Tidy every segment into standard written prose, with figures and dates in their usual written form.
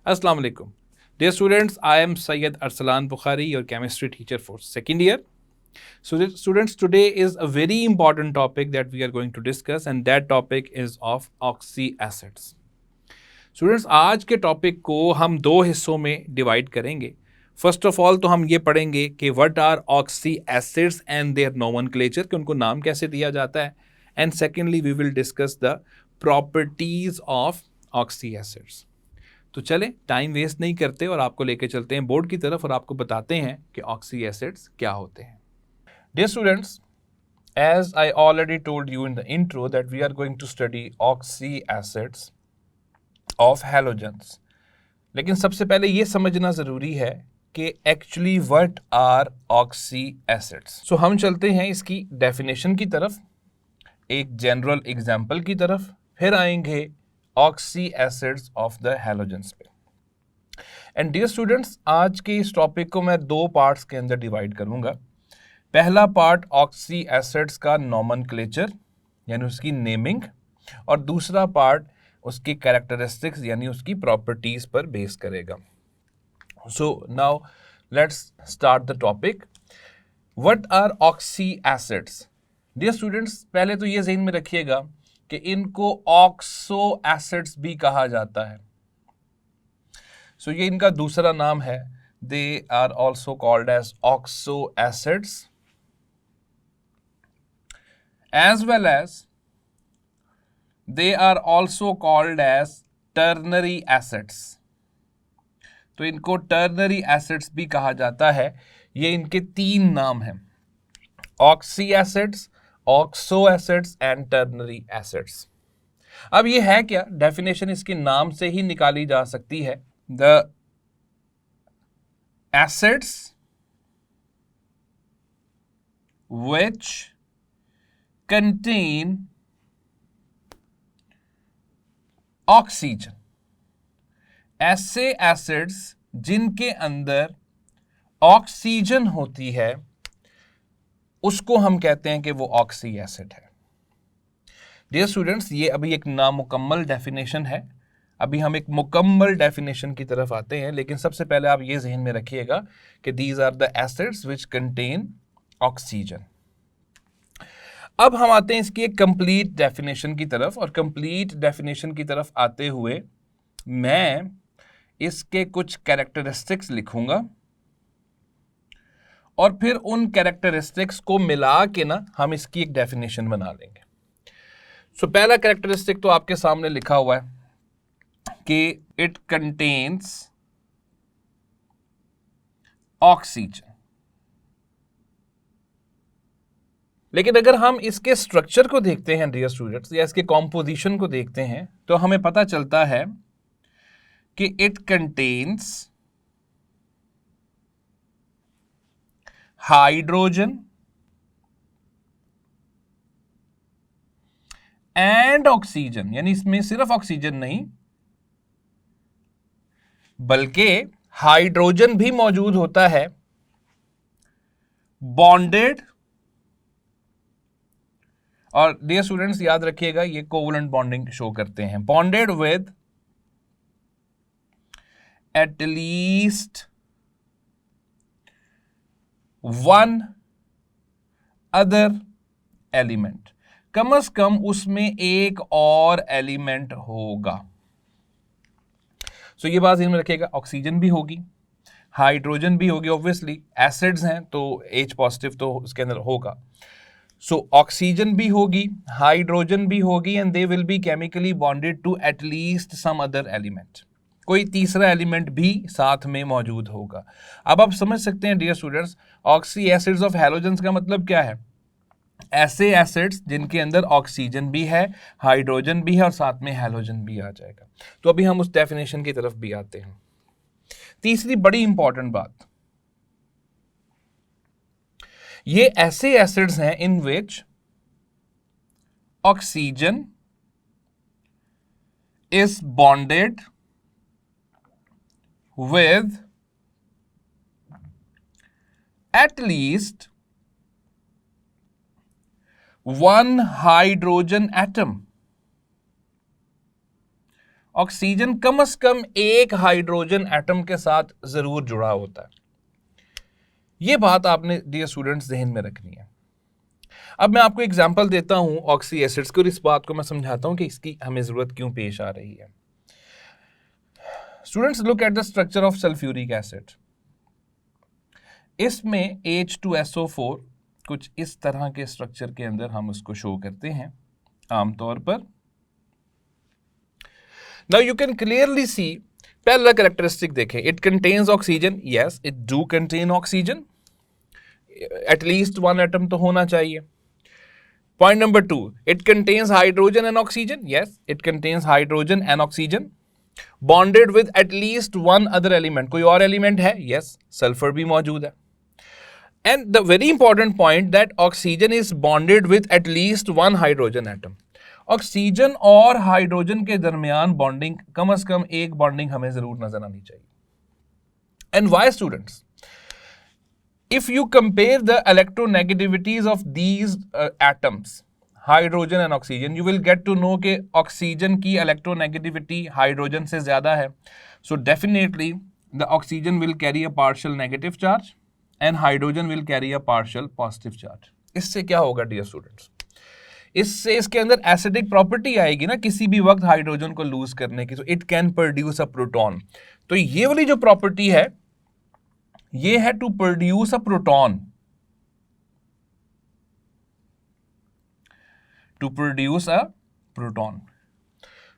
Assalamu alaikum. Dear students, I am Syed Arsalan Bukhari, your chemistry teacher for second year. So, students, today is a very important topic that we are going to discuss, and that topic is of oxy acids. Students, आज के topic को हम दो हिस्सों में divide करेंगे. First of all तो हम ये पढ़ेंगे कि what are oxy acids and their nomenclature, कि उनको नाम कैसे दिया जाता है. And secondly we will discuss the properties of oxy acids. तो चलें, टाइम वेस्ट नहीं करते और आपको लेके चलते हैं बोर्ड की तरफ और आपको बताते हैं कि ऑक्सी एसिड्स क्या होते हैं. Dear students, as I already told you in the intro that we are going to study oxy acids of halogens. लेकिन सबसे पहले ये समझना ज़रूरी है कि actually what are oxy acids. So हम चलते हैं इसकी डेफिनेशन की तरफ, एक जनरल एग्जाम्पल की तरफ, फिर आएंगे oxy acids of the halogens पे. एंड डियर स्टूडेंट्स, आज के इस टॉपिक को मैं दो पार्ट्स के अंदर डिवाइड करूंगा. पहला पार्ट ऑक्सी एसिड्स का नोमेनक्लेचर यानी उसकी नेमिंग, और दूसरा पार्ट उसकी कैरेक्टरिस्टिक्स यानी उसकी प्रॉपर्टीज पर बेस करेगा. So now let's start the topic. What are oxy acids? Dear students, पहले तो ये ज़हन में रखिएगा कि इनको ऑक्सो एसिड्स भी कहा जाता है. सो ये इनका दूसरा नाम है. They are also called as oxo acids, as well as they are also called as ternary acids. तो इनको टर्नरी एसिड्स भी कहा जाता है. ये इनके तीन नाम हैं: oxy acids, oxo acids and ternary acids. अब ये है क्या? डेफिनेशन इसके नाम से ही निकाली जा सकती है. The acids which contain oxygen. ऐसे एसिड्स जिनके अंदर ऑक्सीजन होती है उसको हम कहते हैं कि वो ऑक्सी एसिड है. डियर स्टूडेंट्स, ये अभी एक नामुकम्मल डेफिनेशन है. अभी हम एक मुकम्मल डेफिनेशन की तरफ आते हैं, लेकिन सबसे पहले आप ये जहन में रखिएगा कि these are the acids which contain oxygen. अब हम आते हैं इसकी एक कंप्लीट डेफिनेशन की तरफ, और कंप्लीट डेफिनेशन की तरफ आते हुए मैं इसके कुछ कैरेक्टरिस्टिक्स लिखूंगा और फिर उन कैरेक्टरिस्टिक्स को मिला के ना हम इसकी एक डेफिनेशन बना लेंगे. सो पहला कैरेक्टरिस्टिक तो आपके सामने लिखा हुआ है कि इट कंटेन्स ऑक्सीजन. लेकिन अगर हम इसके स्ट्रक्चर को देखते हैं डियर स्टूडेंट्स, या इसके कॉम्पोजिशन को देखते हैं, तो हमें पता चलता है कि it contains hydrogen and oxygen. यानी इसमें सिर्फ ऑक्सीजन नहीं बल्कि हाइड्रोजन भी मौजूद होता है, बॉन्डेड. और डियर स्टूडेंट्स, याद रखिएगा ये कोवलेंट बॉन्डिंग शो करते हैं. Bonded with at least one other element. कम से कम उसमें एक और एलिमेंट होगा. सो ये बात ध्यान में रखिएगा. ऑक्सीजन भी होगी, हाइड्रोजन भी होगी, ऑब्वियसली एसिड्स हैं तो H पॉजिटिव तो उसके अंदर होगा. सो ऑक्सीजन भी होगी, हाइड्रोजन भी होगी, and they will be chemically bonded to at least some other element. कोई तीसरा एलिमेंट भी साथ में मौजूद होगा. अब आप समझ सकते हैं dear students, oxy acids of halogens का मतलब क्या है? ऐसे एसिड्स जिनके अंदर ऑक्सीजन भी है, हाइड्रोजन भी है और साथ में हैलोजन भी आ जाएगा. तो अभी हम उस डेफिनेशन की तरफ भी आते हैं. तीसरी बड़ी इंपॉर्टेंट बात, ये ऐसे एसिड्स हैं in which oxygen is bonded with at least one hydrogen atom. Oxygen कम से कम एक हाइड्रोजन एटम के साथ जरूर जुड़ा होता है। यह बात आपने डियर स्टूडेंट्स जहन में रखनी है। अब मैं आपको एग्जांपल देता हूं ऑक्सी एसिड्स की और इस बात को मैं समझाता हूं कि इसकी हमें जरूरत क्यों पेश आ रही है। Students look at the structure of sulphuric acid. इसमें H2SO4 कुछ इस तरह के स्ट्रक्चर के अंदर हम उसको शो करते हैं आमतौर पर। नाउ यू कैन क्लियरली सी, पहला कैरेक्टरिस्टिक देखें, it contains oxygen, yes it do contain oxygen, at least one atom तो होना चाहिए। Point number 2, it contains hydrogen and oxygen, yes it contains hydrogen and oxygen, bonded with at least one other element, कोई और element है, yes sulphur भी मौजूद है। And the very important point that oxygen is bonded with at least one hydrogen atom. Oxygen और hydrogen के दरमियान bonding, कम से कम एक बॉन्डिंग हमें जरूर नजर आनी चाहिए। And why students? If you compare the electronegativities of these atoms, hydrogen and oxygen, you will get to know कि ऑक्सीजन की इलेक्ट्रोनेगेटिविटी हाइड्रोजन से ज्यादा है। So definitely the oxygen will carry a partial negative charge and hydrogen will carry a partial positive charge. इससे क्या होगा dear students? इससे इसके अंदर एसिडिक प्रॉपर्टी आएगी ना किसी भी वक्त हाइड्रोजन को लूज करने की, तो it can produce a proton. तो ये वाली जो प्रॉपर्टी है ये है to produce a proton, to produce a proton.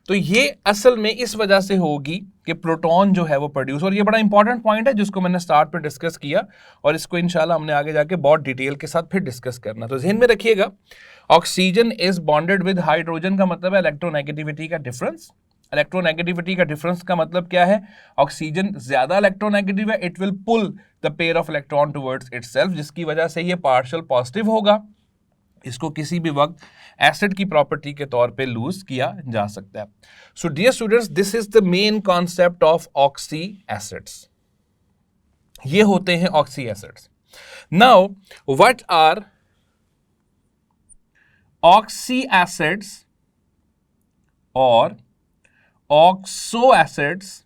तो ये असल में इस वजह से होगी कि प्रोटॉन जो है वो प्रोड्यूस, और ये बड़ा इंपॉर्टेंट पॉइंट है जिसको मैंने स्टार्ट पे डिस्कस किया और इसको इंशाल्लाह हमने आगे जाके बहुत डिटेल के साथ फिर डिस्कस करना। तो ध्यान में रखिएगा, oxygen is bonded with hydrogen का मतलब है इलेक्ट्रोनेगेटिविटी का डिफरेंस। इलेक्ट्रोनेगेटिविटी का डिफरेंस का मतलब क्या है? ऑक्सीजन ज्यादा इलेक्ट्रोनेगेटिव है, it will pull the pair of electron towards itself, जिसकी वजह से ये पार्शियल पॉजिटिव होगा। इसको किसी भी वक्त एसिड की प्रॉपर्टी के तौर पे लूज किया जा सकता है। So dear students, this is the main concept of oxy acids. ये होते हैं oxy acids. Now what are oxy acids और ऑक्सो एसिड्स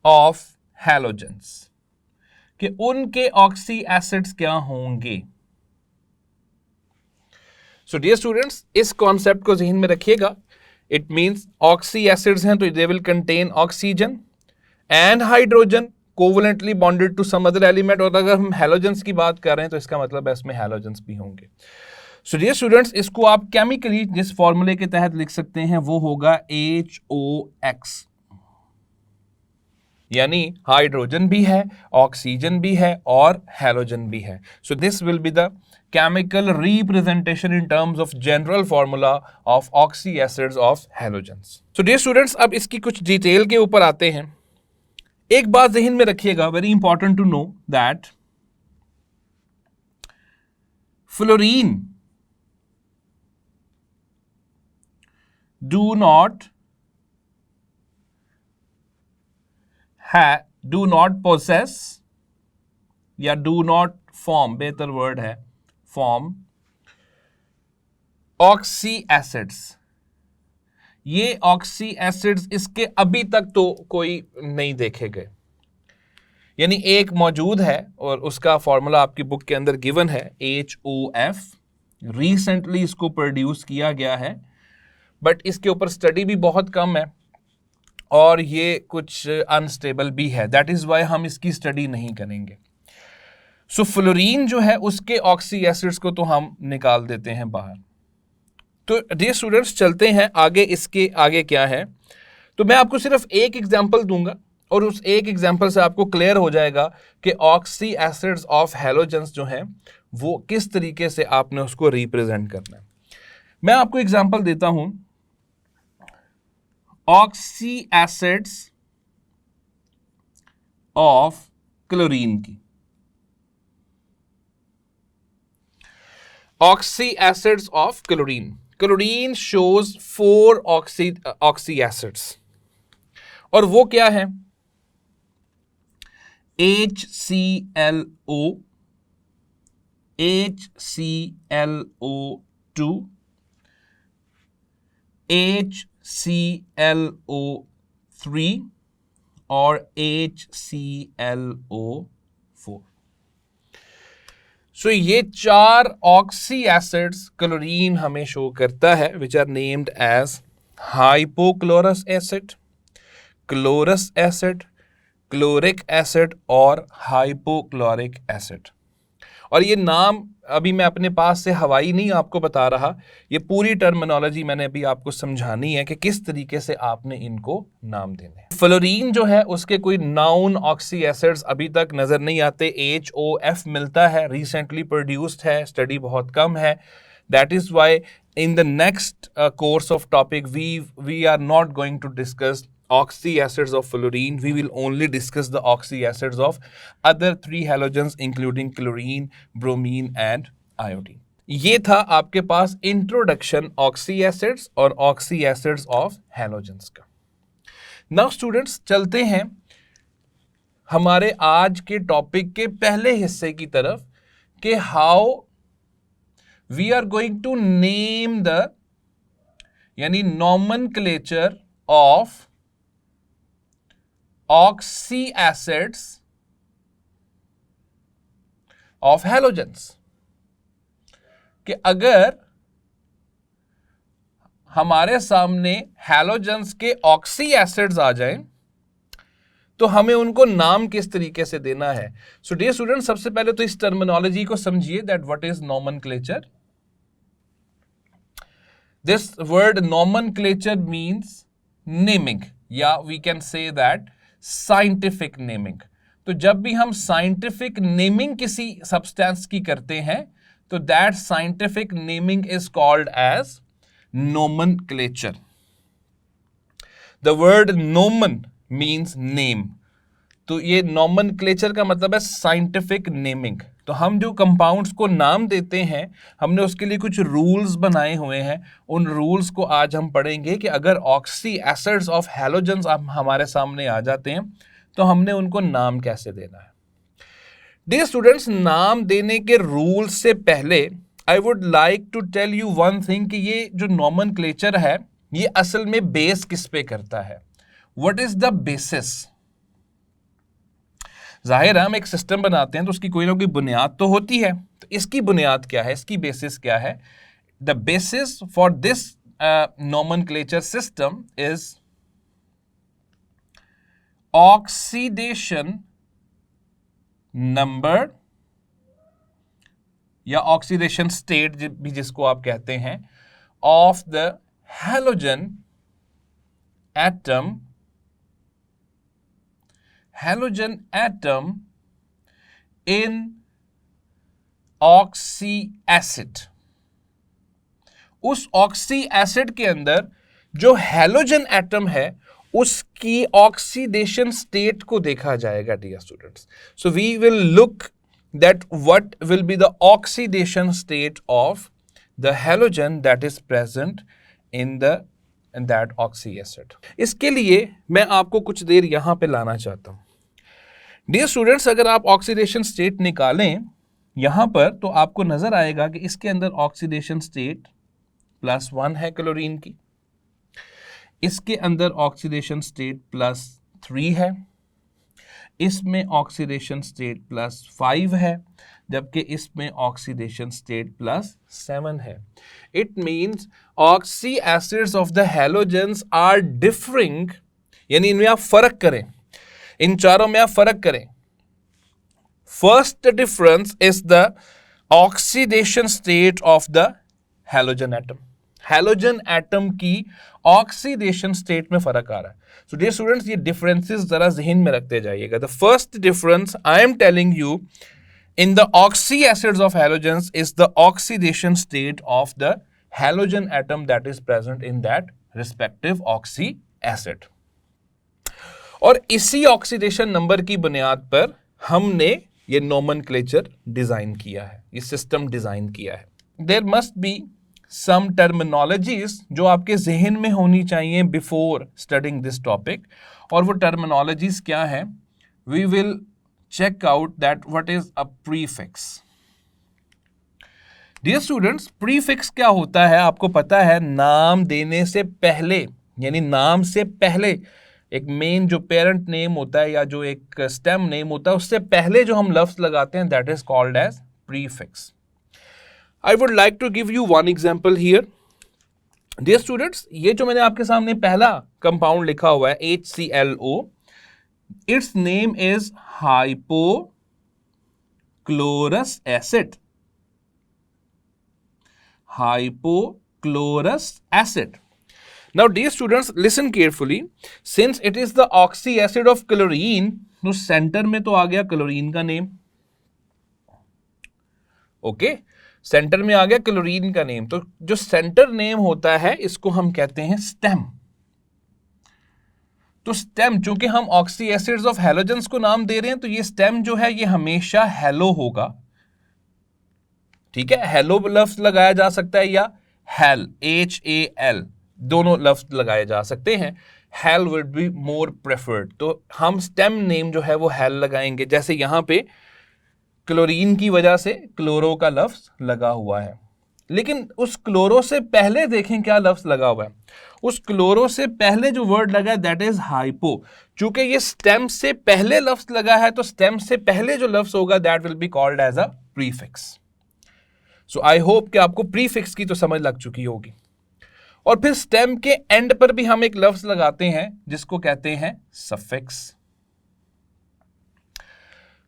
ऑफ हैलोजेंस, कि उनके ऑक्सी एसिड्स क्या होंगे। सो डियर स्टूडेंट्स, इस कॉन्सेप्ट को ज़हन में रखिएगा। इट मींस ऑक्सी एसिड्स हैं तो they will contain oxygen and hydrogen covalently bonded to some other element, और अगर हम हैलोजेंस की बात कर रहे हैं तो इसका मतलब है इसमें हैलोजेंस भी होंगे। सो डियर स्टूडेंट्स, इसको आप केमिकली जिस फॉर्मूले के तहत लिख सकते हैं वो होगा HOX, यानी हाइड्रोजन भी है, ऑक्सीजन भी है और हैलोजन भी है। So this will be the chemical representation in terms of general formula of oxy acids of halogens. So dear students, अब इसकी कुछ डिटेल के ऊपर आते हैं। एक बात ज़हन में रखिएगा, very important to know that fluorine do not possess या do not form, बेहतर वर्ड है form, ऑक्सी एसिड्स। ये ऑक्सी एसिड्स इसके अभी तक तो कोई नहीं देखे गए, यानी एक मौजूद है और उसका फॉर्मूला आपकी बुक के अंदर गिवन है HOF। रिसेंटली इसको प्रोड्यूस किया गया है, बट इसके ऊपर स्टडी भी बहुत कम है और ये कुछ अनस्टेबल भी है, दैट इज वाई हम इसकी स्टडी नहीं करेंगे। सो फ्लोरीन जो है उसके ऑक्सी एसिड्स को तो हम निकाल देते हैं बाहर। तो डियर स्टूडेंट्स, चलते हैं आगे, इसके आगे क्या है। तो मैं आपको सिर्फ एक एग्जांपल दूंगा और उस एक एग्जांपल से आपको क्लियर हो जाएगा कि ऑक्सी एसिड्स ऑफ हैलोजेंस जो हैं वो किस तरीके से आपने उसको रिप्रेजेंट करना है। मैं आपको एग्जांपल देता हूं ऑक्सी एसिड्स ऑफ क्लोरीन की। Oxy acids of chlorine, chlorine shows 4 oxy acids, और वो क्या है? HClO, HClO2, ClO3 और HClO4। सो ये 4 ऑक्सी एसिड्स क्लोरीन हमें शो करता है, which are named as hypochlorous acid, chlorous acid, chloric acid और हाइपोक्लोरिक एसिड। और ये नाम अभी मैं अपने पास से हवाई नहीं आपको बता रहा, ये पूरी टर्मिनोलॉजी मैंने अभी आपको समझानी है कि किस तरीके से आपने इनको नाम देने हैं। फ्लोरीन जो है उसके कोई नाउन ऑक्सी एसिड्स अभी तक नजर नहीं आते। HOF मिलता है, रिसेंटली प्रोड्यूस्ड है, स्टडी बहुत कम है। That is why in the next course of topic we are not going to discuss oxy acids of fluorine. We will only discuss the oxy acids of other 3 halogens including chlorine, bromine and iodine. ये था आपके पास introduction oxy acids और oxy acids of halogens का। Now students चलते हैं हमारे आज के टॉपिक के पहले हिस्से की तरफ कि how we are going to name the यानी nomenclature of oxy acids of halogens। कि अगर हमारे सामने हैलोजेंस के ऑक्सी एसिड्स आ जाएं तो हमें उनको नाम किस तरीके से देना है। सो डियर स्टूडेंट, सबसे पहले तो इस टर्मिनोलॉजी को समझिए that what is nomenclature. This word nomenclature means naming, या we can say that scientific naming। तो जब भी हम scientific naming किसी substance की करते हैं तो that scientific naming is called as nomenclature। The word nomen means name। तो ये nomenclature का मतलब है scientific naming। तो हम जो कंपाउंड्स को नाम देते हैं हमने उसके लिए कुछ रूल्स बनाए हुए हैं। उन रूल्स को आज हम पढ़ेंगे कि अगर ऑक्सी एसिड्स ऑफ हैलोजेंस हमारे सामने आ जाते हैं तो हमने उनको नाम कैसे देना है। डियर स्टूडेंट्स, नाम देने के रूल्स से पहले I would like to tell you one thing कि ये जो नोमेनक्लेचर है ये असल में बेस किस पे करता है। What is the basis. जाहिर है हम एक सिस्टम बनाते हैं तो उसकी कोई ना कोई बुनियाद तो होती है। तो इसकी बुनियाद क्या है, इसकी बेसिस क्या है। The basis for this nomenclature system is oxidation number या ऑक्सीडेशन स्टेट भी जिसको आप कहते हैं of the halogen atom in oxy acid. उस ऑक्सी एसिड के अंदर जो हैलोजन एटम है उसकी ऑक्सीडेशन स्टेट को देखा जाएगा dear students. So we will look that what will be the oxidation state of the halogen that is present in that oxy acid. इसके लिए मैं आपको कुछ देर यहां पे लाना चाहता हूं। डियर स्टूडेंट्स, अगर आप ऑक्सीडेशन स्टेट निकालें यहां पर तो आपको नजर आएगा कि इसके अंदर ऑक्सीडेशन स्टेट +1 है क्लोरीन की, इसके अंदर ऑक्सीडेशन स्टेट +3 है, इसमें ऑक्सीडेशन स्टेट +5 है, जबकि इसमें ऑक्सीडेशन स्टेट +7 है। It means oxy acids of the halogens are differing, यानी इनमें आप फर्क करें, इन चारों में आप फर्क करें। First difference is the oxidation state of the halogen atom. Halogen atom की ऑक्सीडेशन स्टेट में फर्क आ रहा है। सो डियर स्टूडेंट्स, ये डिफरेंसेस जरा जहन में रखते जाइएगा। The first difference I am telling you in the oxy acids of halogens is the oxidation state of the halogen atom that is present in that respective oxy acid। और इसी oxidation number की बुनियाद पर हमने ये nomenclature design किया है, ये सिस्टम डिजाइन किया है। There must be some terminologies जो आपके जहन में होनी चाहिए बिफोर स्टडिंग दिस टॉपिक। और वो टर्मिनोलॉजीज क्या है, we will check out that what is a prefix। Dear students, prefix क्या होता है आपको पता है। नाम देने से पहले यानी नाम से पहले एक मेन जो पेरेंट नेम होता है या जो एक स्टेम नेम होता है उससे पहले जो हम लफ्ज लगाते हैं that is called as prefix. I would like to give you one example here. Dear students, ये जो मैंने आपके सामने पहला कंपाउंड लिखा हुआ है HClO, it's name is hypochlorous acid. Hypochlorous acid. Now, dear students, listen carefully. Since it is the oxy acid of chlorine, तो सेंटर में तो आ गया क्लोरीन का नेम. ओके, सेंटर में आ गया क्लोरीन का नेम. तो जो सेंटर नेम होता है इसको हम कहते हैं स्टेम. तो स्टेम, चूंकि हम ऑक्सी एसिड्स ऑफ हैलोजेंस को नाम दे रहे हैं, तो ये स्टेम जो है ये हमेशा हेलो होगा. ठीक है, हेलो लफ्ज लगाया जा सकता है या हेल, HAL, दोनों लफ्ज लगाए जा सकते हैं. Hello would be more preferred. तो हम स्टेम नेम जो है वो हेल लगाएंगे. जैसे यहां पे क्लोरीन की वजह से क्लोरो का लफ्ज लगा हुआ है, लेकिन उस क्लोरो से पहले देखें क्या लफ्ज लगा हुआ है. उस क्लोरो से पहले जो वर्ड लगा है दैट इज हाइपो. चूंकि ये स्टेम से पहले लफ्ज लगा है तो स्टेम से पहले जो लफ्ज होगा that will be called as a prefix. So I hope कि आपको प्रीफिक्स की तो समझ लग चुकी होगी. और फिर स्टेम के एंड पर भी हम एक लफ्ज लगाते हैं जिसको कहते हैं सफिक्स.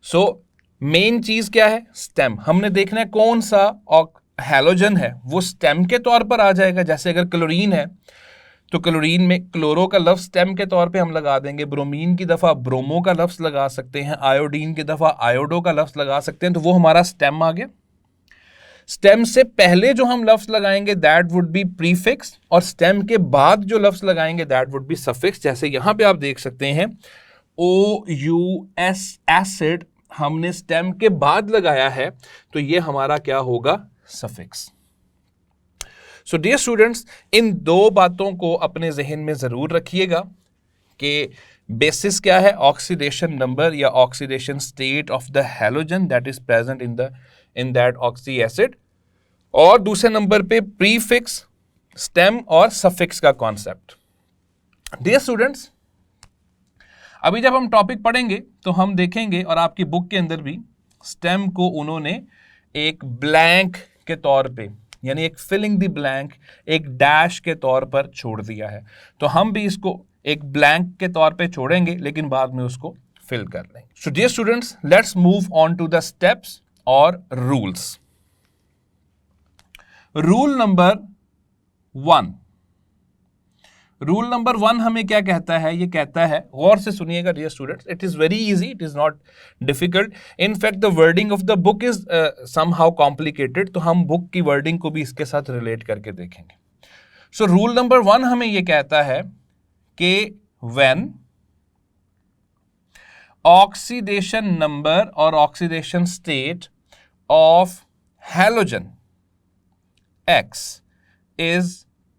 सो मेन चीज क्या है, स्टेम. हमने देखना है कौन सा हैलोजन है वो स्टेम के तौर पर आ जाएगा. जैसे अगर क्लोरीन है तो क्लोरीन में क्लोरो का लफ्ज स्टेम के तौर पे हम लगा देंगे. ब्रोमीन की दफा ब्रोमो का लफ्ज लगा सकते हैं. आयोडीन की दफा आयोडो का लफ्ज लगा सकते हैं. तो वो हमारा स्टेम आ गया. स्टेम से पहले जो हम लफ्ज लगाएंगे दैट वुड बी प्रीफिक्स, और स्टेम के बाद जो लफ्ज लगाएंगे दैट वुड बी सफिक्स. जैसे यहां पे आप देख सकते हैं OUS एसिड हमने स्टेम के बाद लगाया है, तो ये हमारा क्या होगा, सफिक्स. सो डियर स्टूडेंट्स, इन दो बातों को अपने जहन में जरूर रखिएगा कि बेसिस क्या है, ऑक्सीडेशन नंबर या oxidation state of the halogen that is present in that oxy acid, और दूसरे नंबर पे प्रीफिक्स, स्टेम और सफिक्स का कॉन्सेप्ट. डियर स्टूडेंट्स, अभी जब हम टॉपिक पढ़ेंगे तो हम देखेंगे, और आपकी बुक के अंदर भी स्टेम को उन्होंने एक ब्लैंक के तौर पे, यानी एक फिलिंग द ब्लैंक, एक डैश के तौर पर छोड़ दिया है. तो हम भी इसको एक ब्लैंक के तौर पे छोड़ेंगे, लेकिन बाद में उसको फिल कर लेंगे. So dear students, let's move on to the steps और rules. Rule number 1. Rule number 1 हमें क्या कहता है, ये कहता है, गौर से सुनिएगा dear students, it is very easy, it is not difficult. In fact the wording of the book is somehow complicated, तो हम बुक की वर्डिंग को भी इसके साथ रिलेट करके देखेंगे. सो रूल नंबर 1 हमें ये कहता है कि व्हेन ऑक्सीडेशन नंबर और oxidation state of halogen X is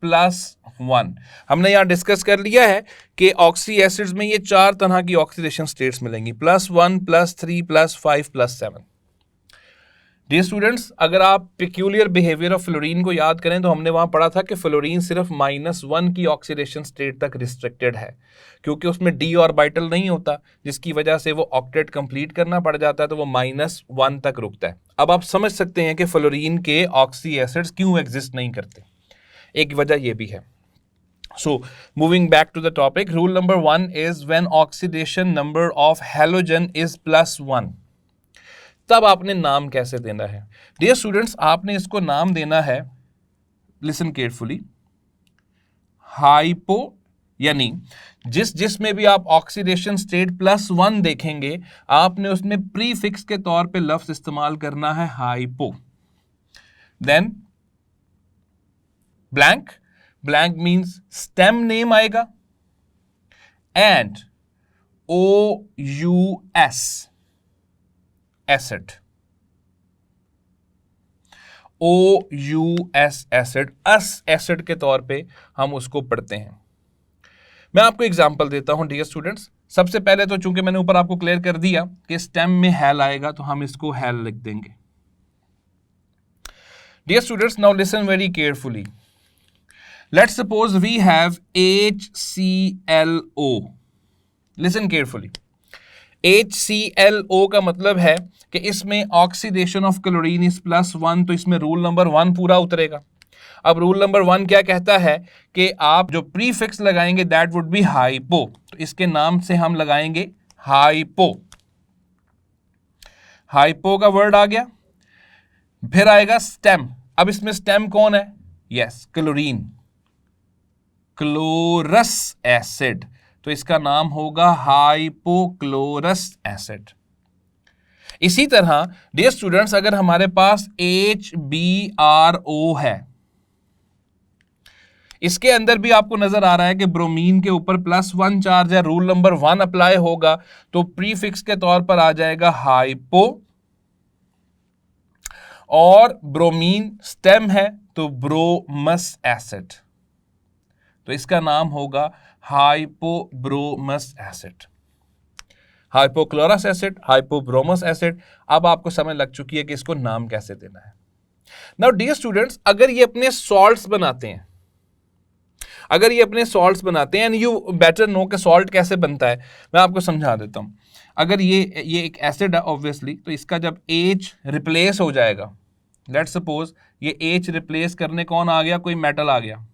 +1. हमने यहां डिस्कस कर लिया है कि ऑक्सी एसिड्स में ये 4 तरह की ऑक्सीडेशन स्टेट्स मिलेंगी, +1, +3, +5, +7. डियर स्टूडेंट्स, अगर आप पिक्यूलियर बिहेवियर ऑफ फ्लोरीन को याद करें तो हमने वहां पढ़ा था कि फ्लोरीन सिर्फ -1 की ऑक्सीडेशन स्टेट तक रिस्ट्रिक्टेड है, क्योंकि उसमें d ऑर्बिटल नहीं होता, जिसकी वजह से वो ऑक्टेट कंप्लीट करना पड़ जाता है, तो वो -1 तक रुकता है. अब आप समझ सकते हैं कि फ्लोरीन के ऑक्सी एसिड्स क्यों एग्जिस्ट नहीं करते. एक वजह ये भी है. So moving back to the topic, rule number 1 is when oxidation number of halogen is +1. तब आपने नाम कैसे देना है. डियर स्टूडेंट्स, आपने इसको नाम देना है, लिसन केयरफुली, हाइपो, यानी जिसमें भी आप ऑक्सीडेशन स्टेट +1 देखेंगे आपने उसमें प्रीफिक्स के तौर पे लफ्ज इस्तेमाल करना है hypo. Then blank, blank means stem name आएगा, and OUS acid, OUS acid, ous acid के तौर पे हम उसको पढ़ते हैं. मैं आपको एग्जांपल देता हूं डियर स्टूडेंट्स. सबसे पहले तो चूंकि मैंने ऊपर आपको क्लियर कर दिया कि स्टेम में हेल आएगा, तो हम इसको हेल लिख देंगे. Dear students, now listen very carefully. Let's suppose we have HClO. Listen carefully. HClO का मतलब है कि इसमें ऑक्सीडेशन ऑफ क्लोरीन इज +1, तो इसमें रूल नंबर 1 पूरा उतरेगा। अब रूल नंबर 1 क्या कहता है कि आप जो प्रीफिक्स लगाएंगे दैट वुड बी हाइपो, तो इसके नाम से हम लगाएंगे हाइपो। हाइपो का वर्ड आ गया। फिर आएगा स्टेम। अब इसमें स्टेम कौन है? यस, क्लोरीन, क्लोरस एसिड, तो इसका नाम होगा हाइपोक्लोरस एसिड। इसी तरह डियर स्टूडेंट्स, अगर हमारे पास HBRO है, इसके अंदर भी आपको नजर आ रहा है कि ब्रोमीन के ऊपर +1 चार्ज है, रूल नंबर 1 अप्लाई होगा, तो प्रीफिक्स के तौर पर आ जाएगा हाइपो, और ब्रोमीन स्टेम है तो ब्रोमस एसिड, तो इसका नाम होगा hypobromous acid. Hypochlorous acid, hypobromous acid. अब आपको समझ लग चुकी है कि इसको नाम कैसे देना है। नाउ डियर स्टूडेंट्स, अगर ये अपने सॉल्ट्स बनाते हैं, एंड यू बेटर नो कि सॉल्ट कैसे बनता है, मैं आपको समझा देता हूं। अगर ये एक एसिड है ऑब्वियसली, तो इसका जब H रिप्लेस हो जाएगा, लेट्स सपोज ये H रिप्लेस करने कौन आ गया? कोई मेटल आ गया,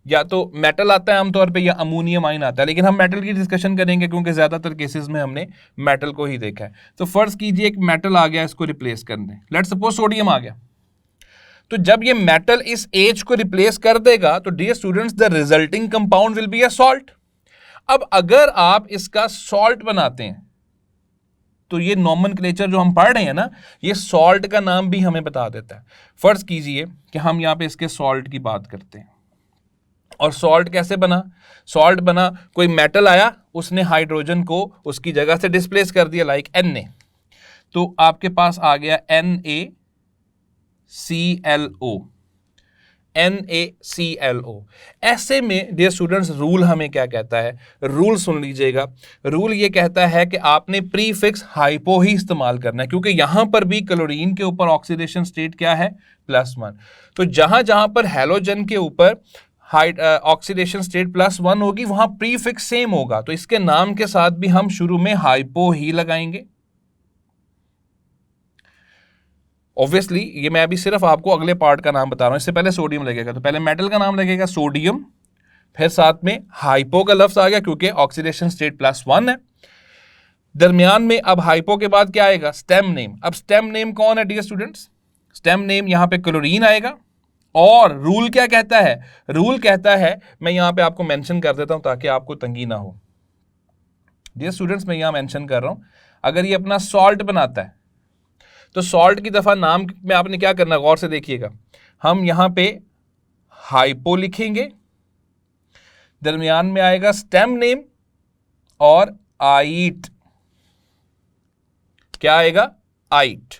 या तो मेटल आता है आमतौर पे, या अमोनियम आयन आता है, लेकिन हम मेटल की डिस्कशन करेंगे क्योंकि ज्यादातर केसेस में हमने मेटल को ही देखा है। तो फर्ज कीजिए एक मेटल आ गया, इसको रिप्लेस करने, लेट्स सपोज सोडियम आ गया। तो जब ये मेटल इस H को रिप्लेस कर देगा, तो dear students the resulting compound will be a salt. अब अगर आप इसका सॉल्ट बनाते हैं, तो ये नॉमेनक्लेचर जो हम पढ़ रहे हैं ना, ये सॉल्ट का नाम भी हमें बता देता है। फर्ज कीजिए कि हम यहां पे इसके सॉल्ट की बात करते हैं, और सॉल्ट कैसे बना? सॉल्ट बना, कोई मेटल आया, उसने हाइड्रोजन को उसकी जगह से डिस्प्लेस कर दिया, लाइक Na, तो आपके पास आ गया NaClO। NaClO। ऐसे में डियर स्टूडेंट्स रूल हमें क्या कहता है? रूल सुन लीजिएगा। रूल ये कहता है कि आपने प्रीफिक्स हाइपो ही इस्तेमाल करना है, क्योंकि यहां पर भी क्लोरीन के ऊपर ऑक्सीडेशन स्टेट क्या है? +1। तो जहां जहां पर हैलोजन के ऊपर ऑक्सीडेशन स्टेट +1 होगी, वहां प्रीफिक्स सेम होगा, तो इसके नाम के साथ भी हम शुरू में हाइपो ही लगाएंगे। ऑब्वियसली ये मैं अभी सिर्फ आपको अगले पार्ट का नाम बता रहा हूं, इससे पहले सोडियम लगेगा, तो पहले मेटल का नाम लगेगा सोडियम, फिर साथ में हाइपो का लफ्ज आ गया क्योंकि ऑक्सीडेशन स्टेट +1 है। दरमियान में अब हाइपो के बाद क्या आएगा? Stem name. अब स्टेम नेम कौन है डियर स्टूडेंट्स? स्टेम नेम यहां पे क्लोरीन आएगा। और रूल क्या कहता है? रूल कहता है, मैं यहां पे आपको मेंशन कर देता हूं ताकि आपको तंगी ना हो। डियर स्टूडेंट्स, मैं यहां मेंशन कर रहा हूं, अगर ये अपना सॉल्ट बनाता है, तो सॉल्ट की दफा नाम में आपने क्या करना, गौर से देखिएगा, हम यहां पे हाइपो लिखेंगे, दरमियान में आएगा स्टेम नेम और आइट। क्या आएगा? आइट,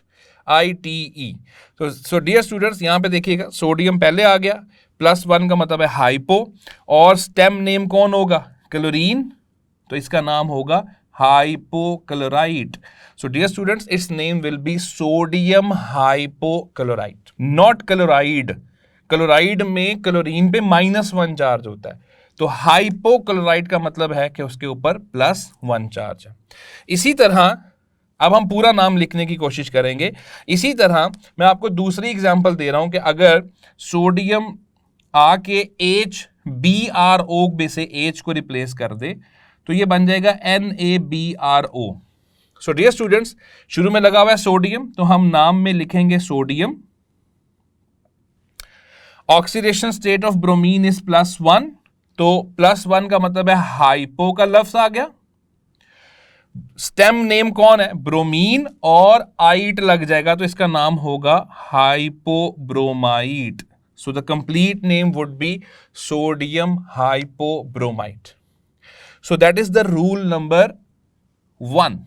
ITE। सो डियर स्टूडेंट्स, यहां पे देखिएगा सोडियम पहले आ गया, +1 का मतलब है हाइपो, और स्टेम नेम कौन होगा? क्लोरीन, तो इसका नाम होगा hypochlorite. So dear students, its name will be sodium hypochlorite, not chloride. Chloride में क्लोरीन पे -1 चार्ज होता है, तो हाइपोक्लोराइट का मतलब है कि उसके ऊपर +1 चार्ज है। इसी तरह अब हम पूरा नाम लिखने की कोशिश करेंगे। इसी तरह मैं आपको दूसरी एग्जांपल दे रहा हूं कि अगर सोडियम आके HBRO में से H को रिप्लेस कर दे, तो ये बन जाएगा NaBRO। सो डियर स्टूडेंट्स, शुरू में लगा हुआ है सोडियम, तो हम नाम में लिखेंगे sodium. Oxidation state of bromine is +1, तो +1 का मतलब है हाइपो का लफ्ज आ गया। स्टेम नेम कौन है? ब्रोमीन, और आइट लग जाएगा, तो इसका नाम होगा hypobromite. So the complete name would be sodium hypobromite. So that is the rule number 1।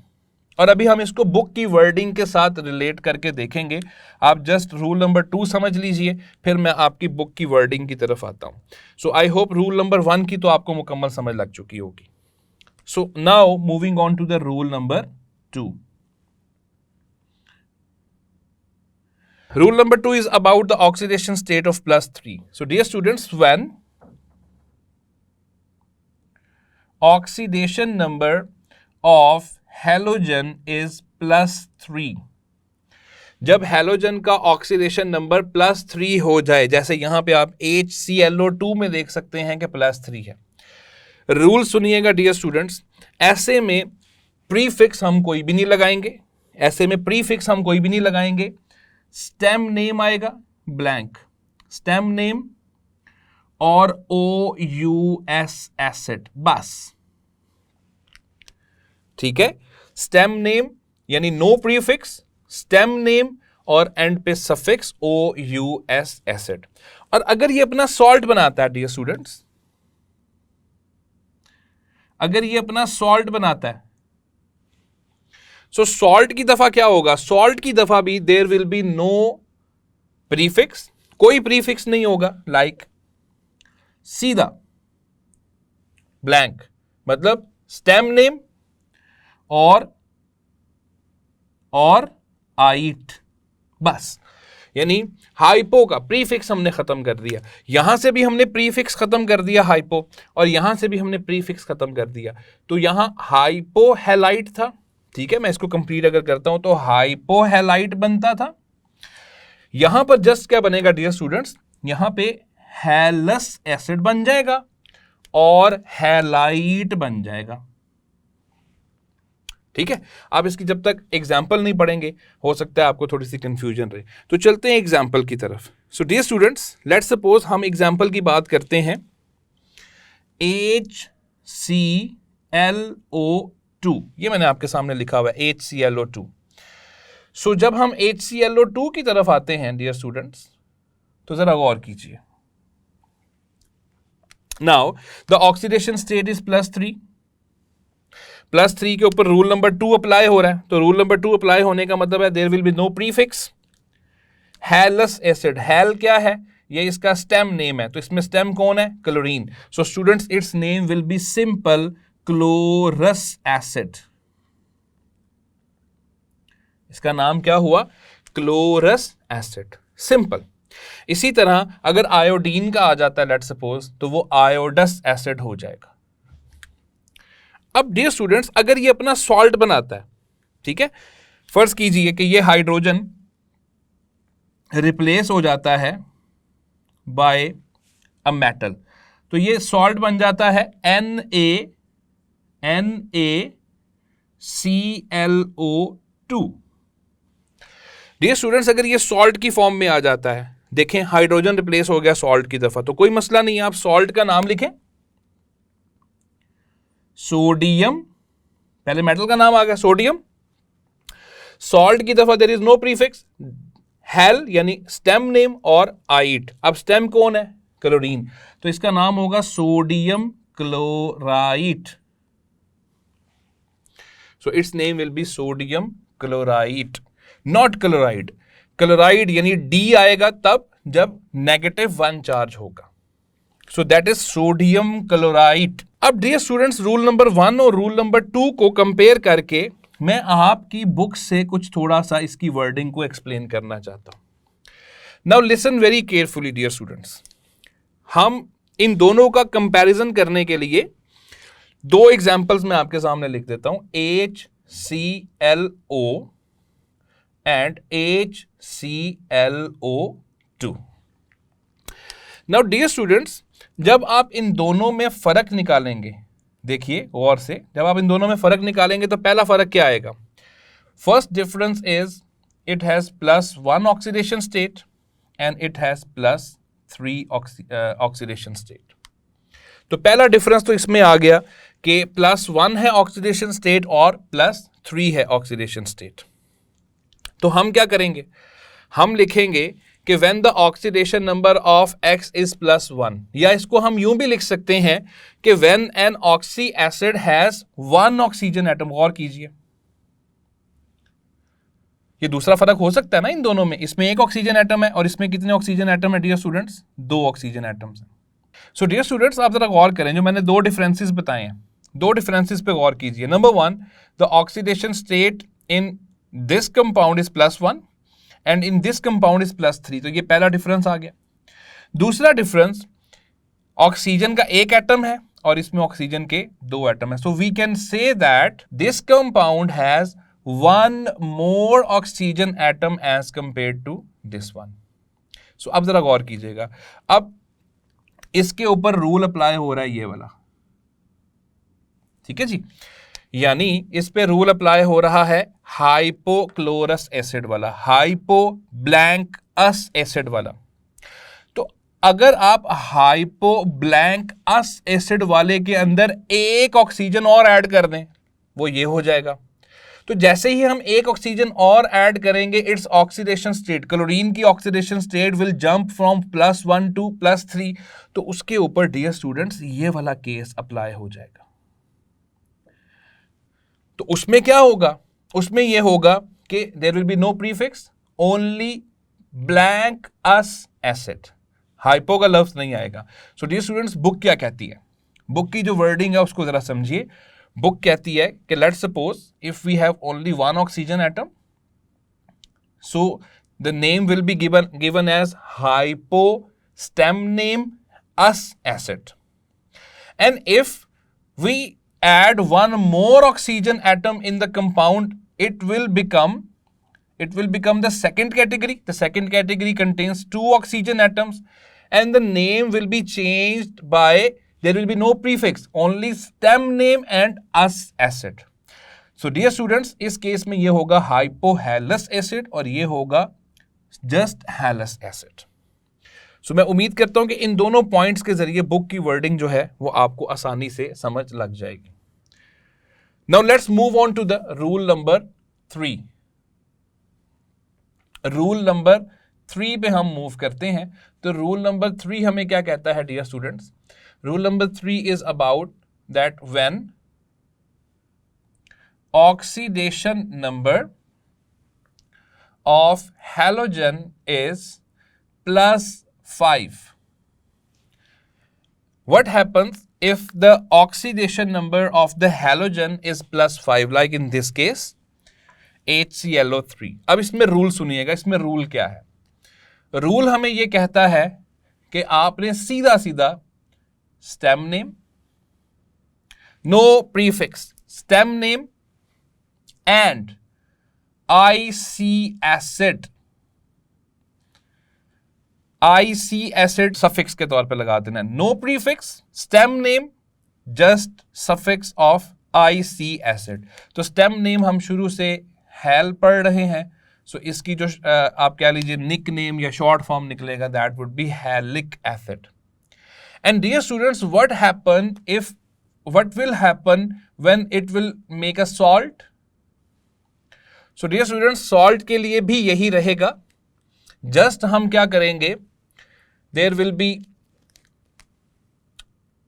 और अभी हम इसको बुक की वर्डिंग के साथ रिलेट करके देखेंगे। आप जस्ट रूल नंबर 2 समझ लीजिए, फिर मैं आपकी बुक की वर्डिंग की तरफ आता हूं। So I hope rule number 1 की तो आपको मुकम्मल समझ लग चुकी होगी। So now moving on to the rule number 2। Rule number 2 is about the oxidation state of +3. So dear students, when oxidation number of halogen is +3, जब हैलोजन का ऑक्सीडेशन नंबर +3 हो जाए, जैसे यहां पे आप HClO2 में देख सकते हैं कि +3 है। रूल सुनिएगा डियर स्टूडेंट्स, ऐसे में प्रीफिक्स हम कोई भी नहीं लगाएंगे, ऐसे में प्रीफिक्स हम कोई भी नहीं लगाएंगे। स्टेम नेम आएगा ब्लैंक, स्टेम नेम और OUS एसिड, बस, ठीक है। स्टेम नेम यानी नो प्रीफिक्स, स्टेम नेम और एंड पे सफिक्स OUS एसिड। और अगर ये अपना सॉल्ट बनाता है डियर स्टूडेंट्स, अगर ये अपना सॉल्ट बनाता है, सो सॉल्ट की दफा क्या होगा, सॉल्ट की दफा भी there will be no prefix, कोई प्रीफिक्स नहीं होगा, लाइक सीधा ब्लैंक, मतलब स्टेम नेम और आइट, बस। यानी हाइपो का प्रीफिक्स हमने खत्म कर दिया, यहां से भी हमने प्रीफिक्स खत्म कर दिया हाइपो, और यहां से भी हमने प्रीफिक्स खत्म कर दिया। तो यहां हाइपो हैलाइट था, ठीक है, मैं इसको कंप्लीट अगर करता हूं तो हाइपो हैलाइट बनता था। यहां पर जस्ट क्या बनेगा डियर स्टूडेंट्स, यहां पे हैलस एसिड बन जाएगा और हैलाइट बन जाएगा, ठीक है। आप इसकी जब तक एग्जाम्पल नहीं पढ़ेंगे हो सकता है आपको थोड़ी सी कंफ्यूजन रहे। तो चलते हैं एग्जाम्पल की तरफ। So dear students, let's suppose हम एग्जाम्पल की बात करते हैं HClO2, ये मैंने आपके सामने लिखा हुआ है HClO2। सो जब हम HClO2 की तरफ आते हैं डियर स्टूडेंट्स, तो जरा गौर कीजिए। Now the oxidation state is +3, +3 के ऊपर रूल नंबर 2 अप्लाई हो रहा है, तो रूल नंबर 2 अप्लाई होने का मतलब है there will be no prefix. Halous acid, hal क्या है, ये इसका स्टेम नेम है, तो इसमें स्टेम कौन है, chlorine. So students it's name will B simple chlorous acid, इसका नाम क्या हुआ, क्लोरस एसिड, सिंपल। इसी तरह अगर आयोडीन का आ जाता है लेट्स सपोज, तो वो आयोडस एसिड हो जाएगा। अब डियर स्टूडेंट्स, अगर ये अपना सॉल्ट बनाता है, ठीक है, फर्ज कीजिए कि ये हाइड्रोजन रिप्लेस हो जाता है बाय अ मेटल, तो ये सॉल्ट बन जाता है NaClO2। डियर स्टूडेंट्स, अगर ये सॉल्ट की फॉर्म में आ जाता है, देखें हाइड्रोजन रिप्लेस हो गया सॉल्ट की दफा, तो कोई मसला नहीं है, आप सॉल्ट का नाम लिखें सोडियम, पहले मेटल का नाम आ गया सोडियम, सॉल्ट की दफा there is no prefix, hal यानी स्टेम नेम और आइट, अब स्टेम कौन है, क्लोरीन, तो इसका नाम होगा sodium chlorite. So it's name will B sodium chlorite, not chloride. Chloride यानी डी आएगा तब जब -1 चार्ज होगा, सो दैट इज सोडियम क्लोराइट। अब डियर स्टूडेंट्स, रूल नंबर 1 और रूल नंबर 2 को कंपेयर करके मैं आपकी बुक से कुछ थोड़ा सा इसकी वर्डिंग को एक्सप्लेन करना चाहता हूं। Now listen very carefully dear students, हम इन दोनों का कंपैरिजन करने के लिए 2 एग्जांपल्स मैं आपके सामने लिख देता हूं, HClO and HClO2। Now dear students, जब आप इन दोनों में फर्क निकालेंगे, देखिए गौर से, जब आप इन दोनों में फर्क निकालेंगे तो पहला फर्क क्या आएगा, first difference is it has +1 oxidation state and it has +3 oxidation state. तो पहला डिफरेंस तो इसमें आ गया कि +1 है ऑक्सीडेशन स्टेट और +3 है ऑक्सीडेशन स्टेट। तो हम क्या करेंगे, हम लिखेंगे कि when the oxidation number of X is +1, या इसको हम यूं भी लिख सकते हैं कि when an oxy acid has 1 oxygen atom। गौर कीजिए, ये दूसरा फर्क हो सकता है ना इन दोनों में, इसमें 1 ऑक्सीजन एटम है और इसमें कितने ऑक्सीजन एटम है डियर स्टूडेंट्स, 2 ऑक्सीजन एटम्स हैं। सो डियर स्टूडेंट्स, आप जरा गौर करें, जो मैंने 2 डिफरेंसेस बताए हैं, 2 डिफरेंसेस पे गौर कीजिए। Number 1, the oxidation state in this compound is +1 and in this compound is +3, तो ये पहला डिफरेंस आ गया। दूसरा डिफरेंस, ऑक्सीजन का एक एटम है और इसमें ऑक्सीजन के 2 एटम है, so we can say that this compound has 1 more oxygen atom as compare to this one. So अब जरा गौर कीजिएगा, अब इसके ऊपर रूल अप्लाई हो रहा है ये वाला, ठीक है जी, यानी इस पे रूल अप्लाई हो रहा है हाइपोक्लोरस एसिड वाला, हाइपो ब्लैंक अस एसिड वाला। तो अगर आप हाइपो ब्लैंक अस एसिड वाले के अंदर एक ऑक्सीजन और ऐड कर दें, वो ये हो जाएगा। तो जैसे ही हम एक ऑक्सीजन और ऐड करेंगे, इट्स ऑक्सीडेशन स्टेट, क्लोरीन की oxidation state will jump from +1 to +3। तो उसके ऊपर डियर स्टूडेंट्स ये वाला केस अप्लाई हो जाएगा। तो उसमें क्या होगा, उसमें यह होगा कि there will be no prefix, only blank ous acid, hypo का लफ्ज नहीं आएगा। सो डियर स्टूडेंट्स, बुक क्या कहती है, बुक की जो वर्डिंग है उसको जरा समझिए। बुक कहती है कि let's suppose if we have only 1 oxygen atom, so the name will be given as hypo stem name ous acid, and if we add 1 more oxygen atom in the compound, it will become the second category. The second category contains 2 oxygen atoms, and the name will be changed by, there will be no prefix, only stem name and us acid. So dear students, इस case में ये होगा hypohalous acid और ये होगा just halous acid. सो मैं उम्मीद करता हूं कि इन दोनों पॉइंट्स के जरिए बुक की वर्डिंग जो है वो आपको आसानी से समझ लग जाएगी। Now let's move on to the rule number 3। Rule number 3 पे हम मूव करते हैं। तो रूल नंबर 3 हमें क्या कहता है डियर स्टूडेंट्स? Rule number 3 is about that when oxidation number of halogen is +5. What happens if the oxidation number of the halogen is +5, like in this case HClO3? अब इसमें रूल सुनिएगा, इसमें रूल क्या है? रूल हमें यह कहता है कि आपने सीधा सीधा stem name, no prefix, stem name and IC acid, IC acid suffix के तौर पे लगा देना, no prefix, stem name, just suffix of IC acid. तो स्टेम नेम हम शुरू से हैल पढ़ रहे हैं, सो इसकी जो आप कह लीजिए निक नेम या शॉर्ट फॉर्म निकलेगा, that would be halic acid. And dear students, what will happen when it will make a salt? So dear students, salt के लिए भी यही रहेगा, जस्ट हम क्या करेंगे, there will be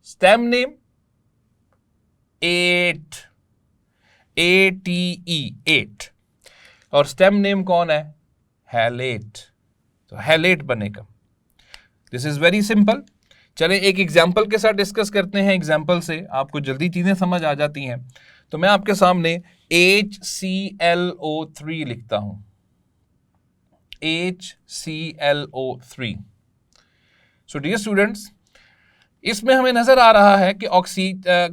stem name 8 ATE 8 और स्टेम नेम कौन है? हैलेट। तो हैलेट बनेगा। This is very simple. चलें एक एग्जाम्पल के साथ डिस्कस करते हैं। एग्जाम्पल से आपको जल्दी चीजें समझ आ जाती हैं। तो मैं आपके सामने HClO3 लिखता हूं, HClO3। सो डियर स्टूडेंट्स, इसमें हमें नजर आ रहा है कि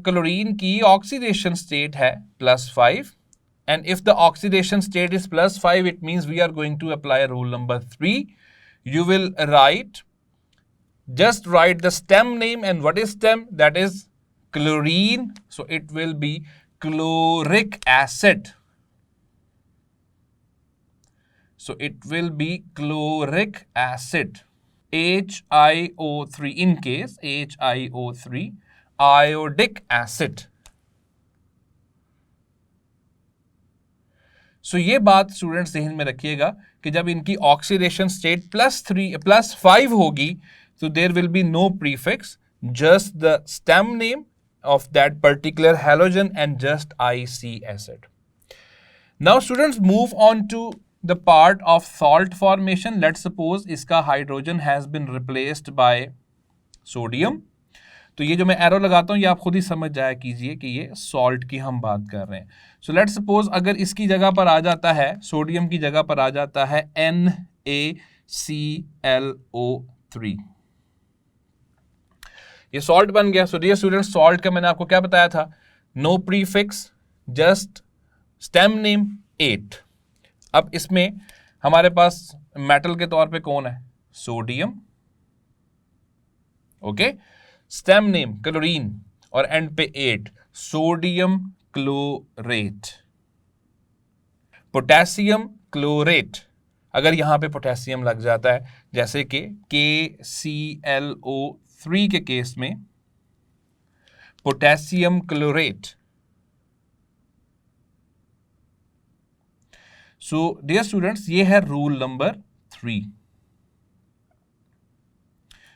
क्लोरीन की ऑक्सीडेशन स्टेट है +5, and if the oxidation state is +5, it means we are going to apply rule number 3। You will just write the stem name, and what is stem? That is chlorine, so it will be chloric acid. So it will be chloric acid, HiO3, in case HiO3, iodic acid. सो ये बात students ध्यान में रखिएगा कि जब इनकी oxidation state +5 होगी, so there will be no prefix, just the stem name of that particular halogen and just IC acid. Now students, move on to the part of salt formation. Let's suppose iska hydrogen has been replaced by sodium. तो ये जो मैं arrow लगाता हूँ ये आप खुद ही समझ जाया कीजिए कि ये सॉल्ट की हम बात कर रहे हैं। सो लेट्स सपोज अगर इसकी जगह पर आ जाता है, सोडियम की जगह पर आ जाता है NaClO3, ये सॉल्ट बन गया। सो डियर स्टूडेंट्स, सॉल्ट का मैंने आपको क्या बताया था, no prefix, just stem name 8। अब इसमें हमारे पास मेटल के तौर पे कौन है, sodium, okay, stem name chlorine, और एंड पे 8 सोडियम क्लोरेट, पोटेशियम क्लोरेट। अगर यहां पे पोटेशियम लग जाता है जैसे कि KClO3 के केस में potassium chlorate. So dear students, ये है रूल नंबर 3।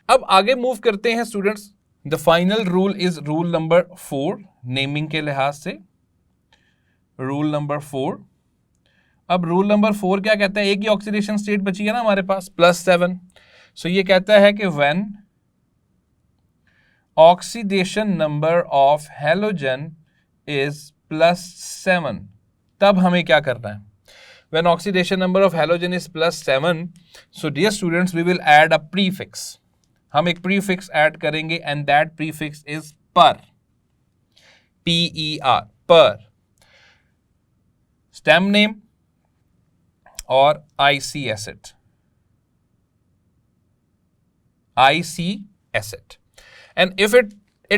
अब आगे मूव करते हैं students. The final rule is rule number 4 naming के लिहाज से, रूल नंबर 4। अब रूल नंबर 4 क्या कहता है, एक ही ऑक्सीडेशन स्टेट बची है ना हमारे पास, +7। सो ये कहता है कि when oxidation number of halogen is +7, तब हमें क्या करना है, when oxidation number of halogen is +7, so dear students we will add a prefix, हम एक prefix add करेंगे and that prefix is per, PER, per, stem name और IC acid, IC acid, and if it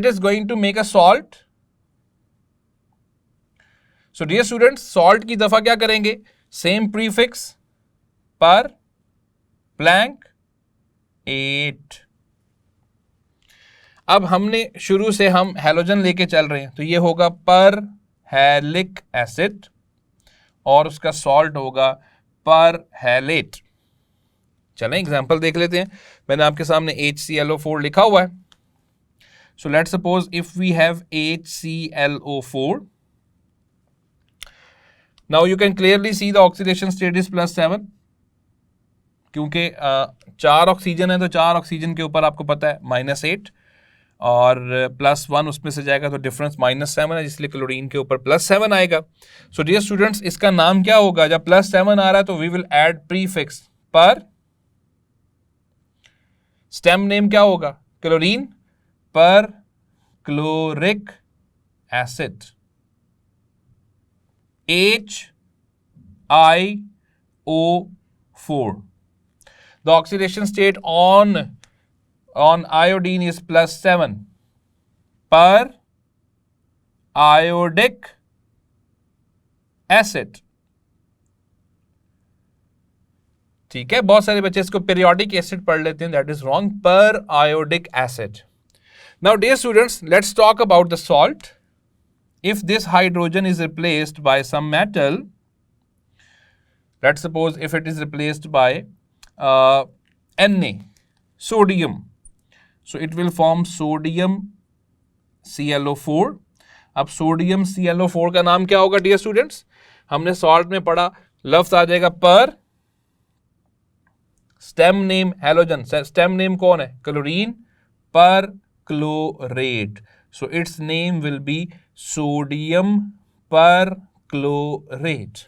is going to make a salt, so dear students salt की दफा क्या करेंगे, same prefix पर blank 8। अब हमने शुरू से हम हैलोजन लेके चल रहे हैं, तो ये होगा पर हैलिक एसिड और उसका सॉल्ट होगा पर हैलेट। चलें एग्जांपल देख लेते हैं। मैंने आपके सामने HClO4 लिखा हुआ है। So let's suppose if we have HClO4, now you can clearly see the oxidation state is +7, क्योंकि 4 ऑक्सीजन है तो 4 ऑक्सीजन के ऊपर आपको पता है -8 और +1 उसमें से जाएगा तो डिफरेंस -7 है, इसलिए क्लोरीन के ऊपर +7 आएगा। सो डियर स्टूडेंट्स, इसका नाम क्या होगा, जब +7 आ रहा है तो we will add prefix per, stem name क्या होगा, chlorine, perchloric acid, HiO4. The oxidation state on iodine is +7 per iodic acid. ठीक है, बहुत सारे बच्चे इसको periodic acid पढ़ लेते हैं, that is wrong, per iodic acid. Now dear students, let's talk about the salt. If this hydrogen is replaced by some metal, let's suppose if it is replaced by Na, sodium, so it will form sodium ClO4. अब sodium ClO4 का नाम क्या होगा dear students, हमने salt में पढ़ा, लफ्ज आ जाएगा पर, stem name halogen, stem name कौन है, क्लोरीन, पर chlorate, so it's name will B sodium पर क्लोरेट।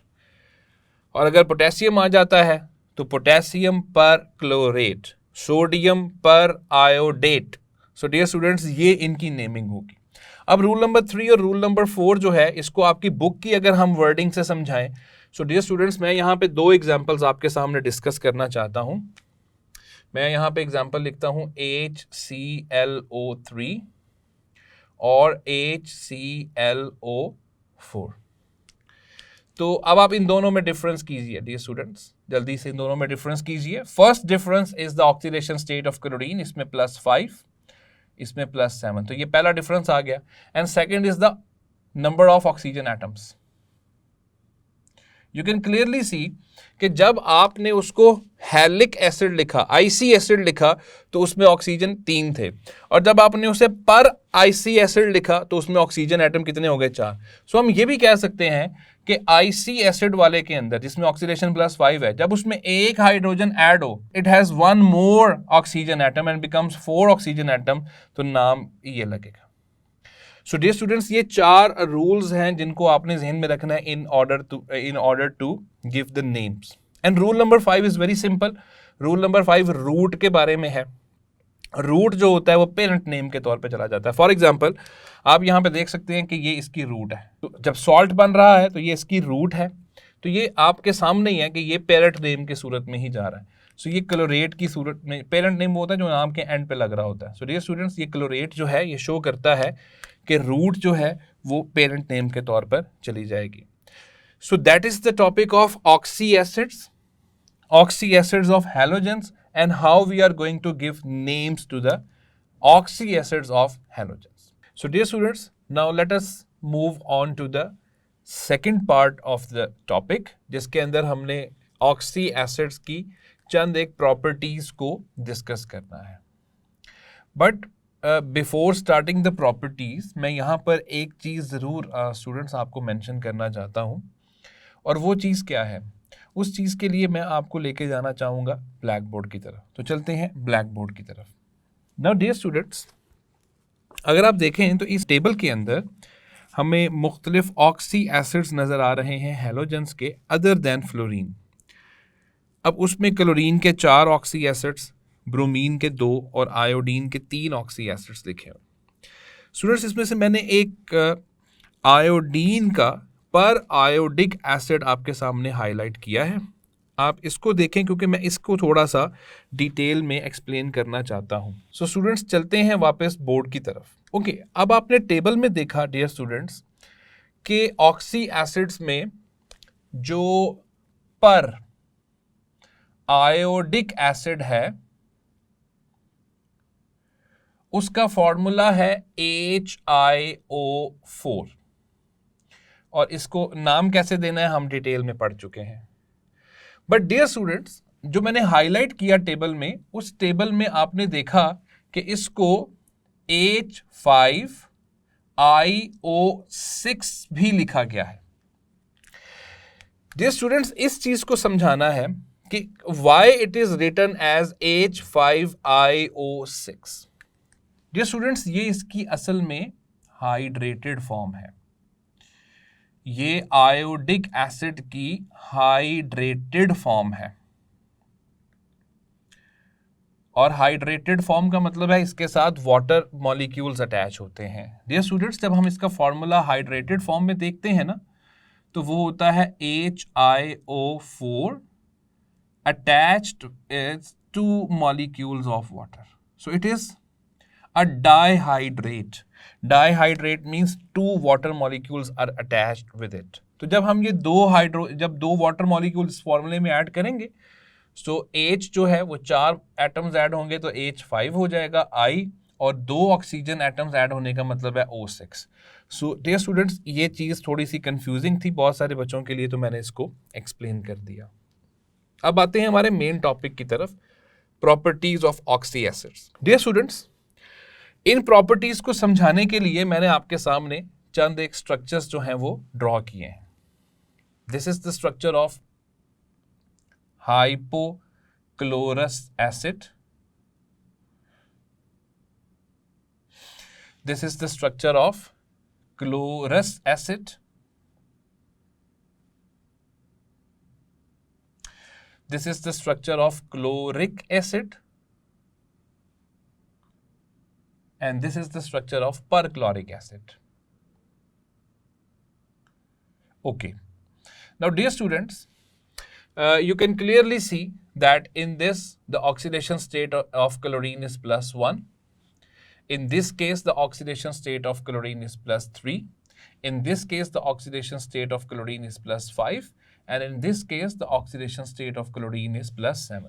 और अगर पोटेशियम आ जाता है तो पोटेशियम पर क्लोरेट, सोडियम पर आयोडेट। सो डियर स्टूडेंट्स, ये इनकी नेमिंग होगी। अब रूल नंबर 3 और रूल नंबर 4 जो है, इसको आपकी बुक की अगर हम वर्डिंग से समझाएं, सो डियर स्टूडेंट्स, मैं यहाँ पे 2 एग्जांपल्स आपके सामने डिस्कस करना चाहता हूँ। मैं यहाँ पे एग्जांपल लिखता हूँ HClO3 और HClO4। तो अब आप इन दोनों में डिफरेंस कीजिए डियर स्टूडेंट्स, जल्दी से इन दोनों में डिफरेंस कीजिए। First difference is the oxidation state of chlorine, इसमें +5, इसमें +7, तो ये पहला डिफरेंस आ गया। And second is the number of oxygen atoms, you can clearly सी कि जब आपने उसको हैलिक एसिड लिखा, आईसी एसिड लिखा, तो उसमें ऑक्सीजन 3 थे, और जब आपने उसे पर आईसी एसिड लिखा तो उसमें ऑक्सीजन एटम कितने हो गए? 4। सो हम ये भी कह सकते हैं कि आईसी एसिड वाले के अंदर जिसमें ऑक्सीडेशन +5 है, जब उसमें एक हाइड्रोजन ऐड हो, it has 1 more oxygen atom and becomes 4 oxygen atom, तो नाम ये लगेगा। सो डियर स्टूडेंट्स, ये 4 रूल्स हैं जिनको आपने ज़हन में रखना है in order to give the names. And rule number 5 is very simple. Rule number 5 root के बारे में है। रूट जो होता है वो पेरेंट नेम के तौर पे चला जाता है। फॉर एग्जाम्पल, आप यहाँ पे देख सकते हैं कि ये इसकी रूट है, तो जब सॉल्ट बन रहा है तो ये इसकी रूट है, तो ये आपके सामने ही है कि ये पेरेंट नेम की सूरत में ही जा रहा है। सो ये क्लोरेट की सूरत में, पेरेंट नेम वो होता है जो नाम के एंड पे लग रहा होता है। सो डियर स्टूडेंट्स, ये क्लोरेट जो है ये शो करता है कि रूट जो है वो पेरेंट नेम के तौर पर चली जाएगी। सो that is the topic of oxy acids of halogens and how we are going to give names to the oxy acids of halogens. So dear students, now let us move on to the second part of the topic, जिसके अंदर हमने oxy acids की चंद एक properties को discuss करना है। But before starting the properties, मैं यहाँ पर एक चीज़ ज़रूर students आपको mention करना चाहता हूँ, और वो चीज़ क्या है? उस चीज़ के लिए मैं आपको लेके जाना चाहूँगा ब्लैक बोर्ड की तरफ। तो चलते हैं ब्लैक बोर्ड की तरफ। नाउ डियर स्टूडेंट्स, अगर आप देखें तो इस टेबल के अंदर हमें मुख्तलिफ ऑक्सी एसिड्स नज़र आ रहे हैं हैलोजेंस के, अदर दैन फ्लोरीन। अब उसमें क्लोरीन के 4 ऑक्सी एसिड्स, ब्रोमीन के 2 और आयोडीन के 3 ऑक्सी एसिड्स लिखे हैं। स्टूडेंट्स, इसमें से मैंने एक आयोडीन का पर आयोडिक एसिड आपके सामने हाईलाइट किया है। आप इसको देखें क्योंकि मैं इसको थोड़ा सा डिटेल में एक्सप्लेन करना चाहता हूँ। सो स्टूडेंट्स, चलते हैं वापस बोर्ड की तरफ। ओके, अब आपने टेबल में देखा डियर स्टूडेंट्स कि ऑक्सी एसिड्स में जो पर आयोडिक एसिड है उसका फॉर्मूला है HiO4, और इसको नाम कैसे देना है हम डिटेल में पढ़ चुके हैं। बट डियर स्टूडेंट्स, जो मैंने हाईलाइट किया टेबल में, उस टेबल में आपने देखा कि इसको H5IO6 भी लिखा गया है। डियर स्टूडेंट्स, इस चीज को समझाना है कि why it is written as H5IO6। Dear students, ये इसकी असल में हाइड्रेटेड फॉर्म है। ये आयोडिक एसिड की हाइड्रेटेड फॉर्म है, और हाइड्रेटेड फॉर्म का मतलब है इसके साथ वाटर मॉलिक्यूल्स अटैच होते हैं। डियर स्टूडेंट्स, जब हम इसका फॉर्मूला हाइड्रेटेड फॉर्म में देखते हैं ना, तो वो होता है HiO4 attached two molecules of water. So it is a dihydrate. Dihydrate means 2 water molecules are attached with it. तो जब हम ये जब दो वाटर मॉलिक्यूल्स फॉर्मूले में ऐड करेंगे, सो H जो है वो 4 एटम्स ऐड होंगे तो H5 हो जाएगा I, और 2 ऑक्सीजन एटम्स ऐड होने का मतलब है O6। सो डियर स्टूडेंट्स, ये चीज़ थोड़ी सी कंफ्यूजिंग थी बहुत सारे बच्चों के लिए, तो मैंने इसको एक्सप्लेन कर दिया। अब आते हैं हमारे मेन टॉपिक की तरफ, properties of oxy acids. Dear students, इन प्रॉपर्टीज को समझाने के लिए मैंने आपके सामने चंद एक स्ट्रक्चर्स जो हैं वो ड्रॉ किए हैं। This is the structure of hypochlorous acid, this is the structure of chlorous acid, this is the structure of chloric acid, and this is the structure of perchloric acid. Okay. Now, dear students, you can clearly see that in this, the oxidation state of chlorine is +1. In this case, the oxidation state of chlorine is +3. In this case, the oxidation state of chlorine is +5. And in this case, the oxidation state of chlorine is +7.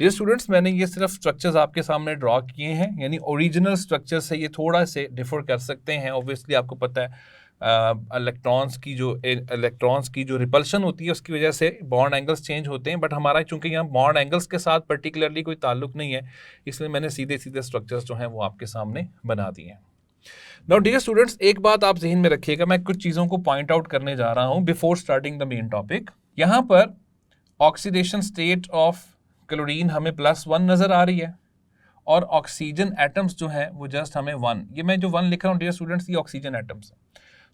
Dear students, मैंने ये सिर्फ structures आपके सामने draw किए हैं, यानी original structure से ये थोड़ा से डिफर कर सकते हैं। ऑब्वियसली आपको पता है इलेक्ट्रॉन्स की जो रिपल्शन होती है उसकी वजह से बॉन्ड एंगल्स चेंज होते हैं, बट हमारा चूंकि यहाँ बॉन्ड एंगल्स के साथ पर्टिकुलरली कोई ताल्लुक नहीं है, इसलिए मैंने सीधे सीधे स्ट्रक्चर्स जो हैं वो आपके सामने बना दिए हैं। नाउ डियर स्टूडेंट्स, एक बात आप जहन में रखिएगा, मैं कुछ चीज़ों को पॉइंट आउट करने जा रहा हूँ before starting the main topic. यहाँ पर ऑक्सीडेशन स्टेट ऑफ क्लोरीन हमें +1 नज़र आ रही है और ऑक्सीजन एटम्स जो है वो जस्ट हमें 1, ये मैं जो 1 लिख रहा हूँ डियर स्टूडेंट्स, ये ऑक्सीजन एटम्स है,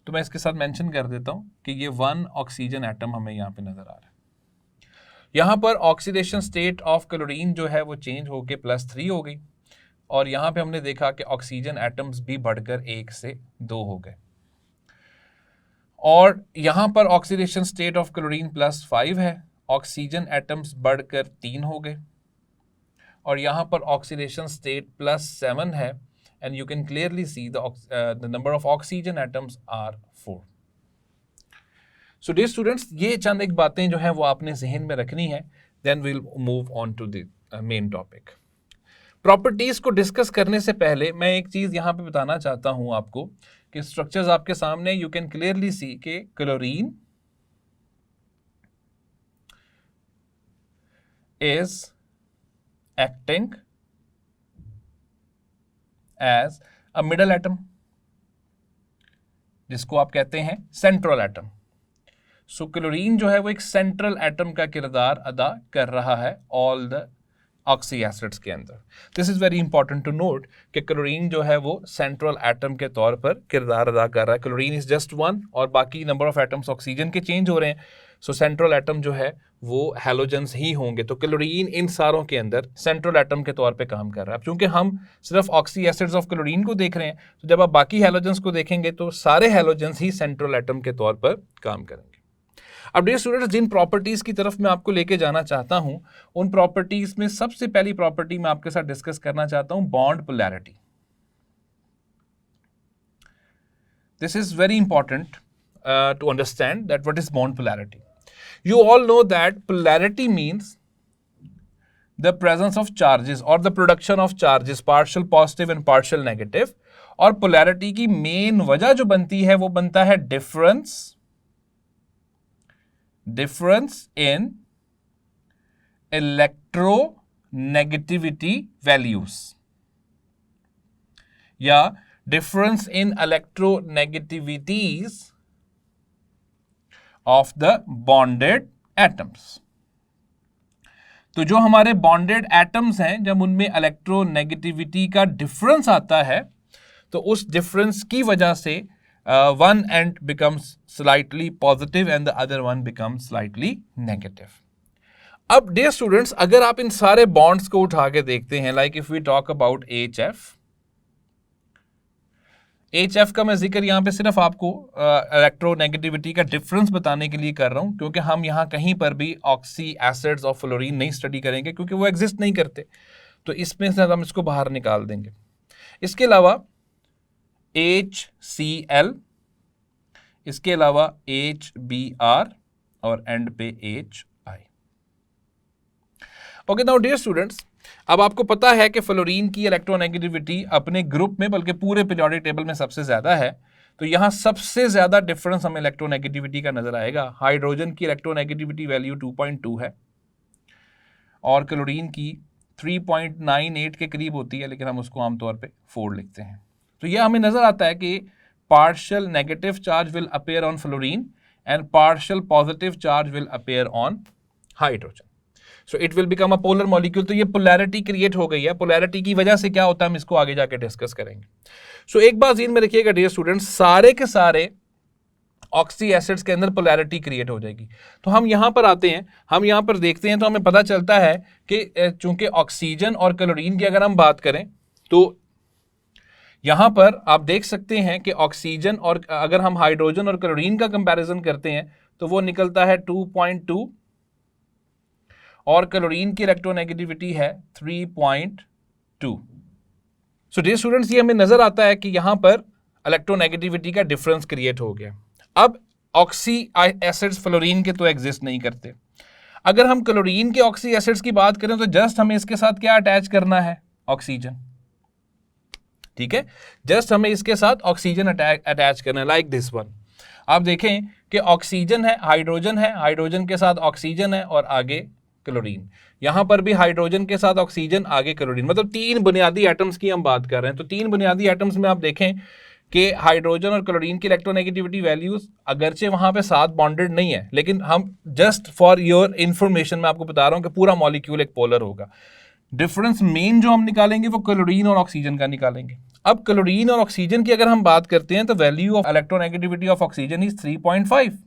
तो मैं इसके साथ मेंशन कर देता हूँ कि ये 1 ऑक्सीजन एटम हमें यहाँ पे नज़र आ रहा है। यहाँ पर ऑक्सीडेशन स्टेट ऑफ क्लोरीन जो है वो चेंज होके +3 हो गई और यहाँ पे हमने देखा कि ऑक्सीजन एटम्स भी बढ़कर 1 से 2 हो गए और यहाँ पर ऑक्सीडेशन स्टेट ऑफ क्लोरीन +5 है, ऑक्सीजन एटम्स बढ़कर 3 हो गए और यहाँ पर ऑक्सीडेशन स्टेट +7 है and you can clearly see the number of oxygen atoms are 4। So dear students, ये चंद एक बातें जो हैं वो आपने जहन में रखनी है, then we'll move on to the main topic. Properties को डिस्कस करने से पहले मैं एक चीज यहाँ पे बताना चाहता हूँ आपको कि स्ट्रक्चर्स आपके सामने, यू कैन क्लियरली सी के chlorine is acting as a middle atom, जिसको आप कहते हैं सेंट्रल एटम। सो क्लोरीन जो है वो एक सेंट्रल एटम का किरदार अदा कर रहा है ऑल द ऑक्सी एसिड्स के अंदर। This is very important to note कि क्लोरीन जो है वो सेंट्रल एटम के तौर पर किरदार अदा कर रहा है। क्लोरीन इज जस्ट 1 और बाकी नंबर ऑफ एटम्स ऑक्सीजन के चेंज हो रहे हैं, सो सेंट्रल एटम जो है वो हैलोजेंस ही होंगे, तो क्लोरीन इन सारों के अंदर सेंट्रल एटम के तौर पे काम कर रहा है। चूंकि हम सिर्फ ऑक्सी एसिड्स ऑफ क्लोरीन को देख रहे हैं, तो जब आप बाकी हैलोजेंस को देखेंगे तो सारे हैलोजेंस ही सेंट्रल एटम के तौर पर काम करेंगे। अब डियर स्टूडेंट्स, जिन प्रॉपर्टीज की तरफ मैं आपको लेके जाना चाहता हूं, उन प्रॉपर्टीज में सबसे पहली प्रॉपर्टी मैं आपके साथ डिस्कस करना चाहता हूं bond polarity. This is very important to understand that what is bond polarity. You all know that polarity means the presence of charges or the production of charges, partial positive and partial negative. और polarity की main वजह जो बनती है वो बनता है difference in electronegativity values या difference in electronegativities of the bonded atoms। तो जो हमारे बॉन्डेड एटम्स हैं, जब उनमें इलेक्ट्रोनेगेटिविटी का डिफरेंस आता है तो उस डिफरेंस की वजह से one and becomes slightly positive and the other one becomes slightly negative. अब डियर स्टूडेंट्स, अगर आप इन सारे बॉन्ड्स को उठा के देखते हैं, like if we talk about HF का मैं जिक्र यहाँ पे सिर्फ आपको इलेक्ट्रोनेगेटिविटी का डिफरेंस बताने के लिए कर रहा हूँ, क्योंकि हम यहाँ कहीं पर भी ऑक्सी एसिड्स ऑफ फ्लोरीन नहीं स्टडी करेंगे क्योंकि वो एग्जिस्ट नहीं करते, तो इसमें से हम इसको बाहर निकाल देंगे। इसके अलावा HCl, इसके अलावा HBr और एंड पे HI। Okay, now dear students, अब आपको पता है कि फ्लोरीन की इलेक्ट्रोनेगेटिविटी अपने ग्रुप में बल्कि पूरे पीरियोडिक टेबल में सबसे ज्यादा है, तो यहां सबसे ज्यादा डिफरेंस हमें इलेक्ट्रोनेगेटिविटी का नजर आएगा। हाइड्रोजन की इलेक्ट्रोनेगेटिविटी वैल्यू 2.2 है और क्लोरीन की 3.98 के करीब होती है, लेकिन हम उसको आमतौर पे 4 लिखते हैं। तो यह हमें नजर आता है कि partial negative charge will appear on fluorine and partial positive charge will appear on hydrogen. So it will become a polar molecule. तो ये पोलैरिटी क्रिएट हो गई है। पोलैरिटी की वजह से क्या होता है हम इसको आगे जाके डिस्कस करेंगे। सो एक बात ध्यान में रखिएगा डियर स्टूडेंट्स, सारे के सारे ऑक्सी एसिड्स के अंदर पोलैरिटी क्रिएट हो जाएगी। तो हम यहां पर आते हैं, हम यहां पर देखते हैं, तो हमें पता चलता है कि चूंकि ऑक्सीजन और क्लोरीन की अगर हम बात करें तो यहां पर आप देख सकते हैं कि ऑक्सीजन और अगर हम हाइड्रोजन और क्लोरीन का कंपैरिजन करते हैं तो वो निकलता है 2.2 और क्लोरीन की इलेक्ट्रोनेगेटिविटी है 3.2। सो डियर स्टूडेंट्स, ये हमें नजर आता है कि यहां पर इलेक्ट्रोनेगेटिविटी का डिफरेंस क्रिएट हो गया। अब ऑक्सी एसिड्स फ्लोरीन के तो एग्जिस्ट नहीं करते। अगर हम क्लोरीन के ऑक्सी एसिड्स की बात करें तो जस्ट हमें इसके साथ क्या अटैच करना है, ऑक्सीजन। ठीक है, जस्ट हमें इसके साथ ऑक्सीजन अटैच करना है, लाइक दिस वन। आप देखें कि ऑक्सीजन है, हाइड्रोजन के साथ ऑक्सीजन है और आगे क्लोरीन। यहां पर भी हाइड्रोजन के साथ ऑक्सीजन, आगे क्लोरीन, मतलब 3 बुनियादी एटम्स की हम बात कर रहे हैं। तो 3 बुनियादी एटम्स में आप देखें कि हाइड्रोजन और क्लोरीन की इलेक्ट्रोनेगेटिविटी वैल्यूज अगरचे वहां पे साथ बॉन्डेड नहीं है, लेकिन हम जस्ट फॉर योर इंफॉर्मेशन में आपको बता रहा हूं कि पूरा मॉलिक्यूल एक पोलर होगा। डिफरेंस मेन जो हम निकालेंगे वो क्लोरीन और ऑक्सीजन का निकालेंगे। अब क्लोरीन और ऑक्सीजन की अगर हम बात करते हैं तो value of electronegativity of oxygen is 3.5।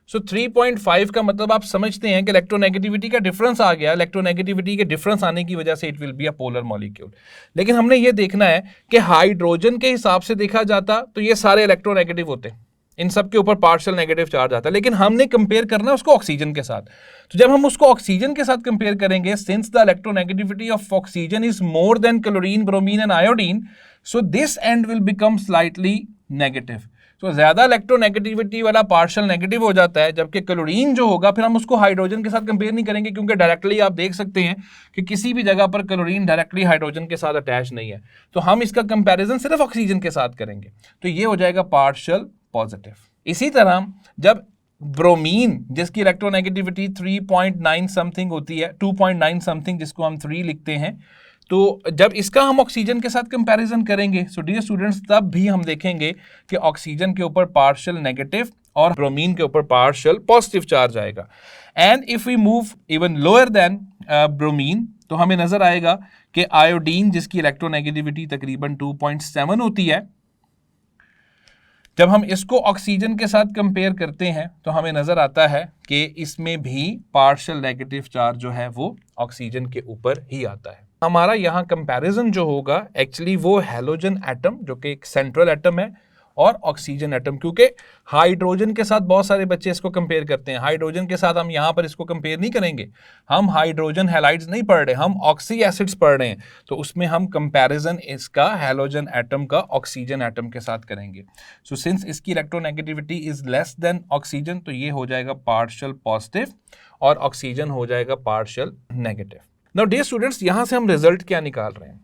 सो 3.5 का मतलब आप समझते हैं कि इलेक्ट्रोनेगेटिविटी का डिफरेंस आ गया। इलेक्ट्रोनेगेटिविटी के डिफरेंस आने की वजह से it will be a polar molecule. लेकिन हमने ये देखना है कि हाइड्रोजन के हिसाब से देखा जाता तो ये सारे इलेक्ट्रोनेगेटिव होते, इन सब के ऊपर पार्शियल नेगेटिव चार्ज आता है, लेकिन हमने कंपेयर करना है उसको ऑक्सीजन के साथ। तो जब हम उसको ऑक्सीजन के साथ कंपेयर करेंगे, since the electronegativity of oxygen is more than chlorine, bromine and iodine, so this and will become slightly negative. तो ज्यादा इलेक्ट्रोनेगेटिविटी वाला पार्शियल नेगेटिव हो जाता है, जबकि क्लोरीन जो होगा फिर हम उसको हाइड्रोजन के साथ कंपेयर नहीं करेंगे, क्योंकि डायरेक्टली आप देख सकते हैं कि किसी भी जगह पर क्लोरीन डायरेक्टली हाइड्रोजन के साथ अटैच नहीं है। तो हम इसका कंपैरिजन सिर्फ ऑक्सीजन के साथ करेंगे, तो ये हो जाएगा पार्शियल पॉजिटिव। इसी तरह जब ब्रोमीन, जिसकी इलेक्ट्रोनेगेटिविटी 3.9 समथिंग होती है, 2.9 समथिंग, जिसको हम 3 लिखते हैं, तो जब इसका हम ऑक्सीजन के साथ कंपैरिजन करेंगे, सो डियर स्टूडेंट्स, तब भी हम देखेंगे कि ऑक्सीजन के ऊपर पार्शियल नेगेटिव और ब्रोमीन के ऊपर पार्शियल पॉजिटिव चार्ज आएगा। And if we move even lower than bromine, तो हमें नजर आएगा कि आयोडीन, जिसकी इलेक्ट्रोनेगेटिविटी तकरीबन 2.7 होती है, जब हम इसको ऑक्सीजन के साथ कंपेयर करते हैं तो हमें नजर आता है कि इसमें भी पार्शियल नेगेटिव चार्ज जो है वो ऑक्सीजन के ऊपर ही आता है। हमारा यहाँ कंपैरिजन जो होगा एक्चुअली वो हैलोजन एटम, जो कि एक सेंट्रल एटम है, और ऑक्सीजन एटम, क्योंकि हाइड्रोजन के साथ बहुत सारे बच्चे इसको कंपेयर करते हैं। हाइड्रोजन के साथ हम यहाँ पर इसको कंपेयर नहीं करेंगे, हम हाइड्रोजन हैलाइड्स नहीं पढ़ रहे, हम ऑक्सी एसिड्स पढ़ रहे हैं, तो उसमें हम कंपैरिजन इसका हैलोजन एटम का ऑक्सीजन एटम के साथ करेंगे। सो सिंस इसकी electronegativity is less than oxygen, तो ये हो जाएगा पार्शियल पॉजिटिव और ऑक्सीजन हो जाएगा partial negative. Now dear students, यहाँ से हम रिजल्ट क्या निकाल रहे हैं?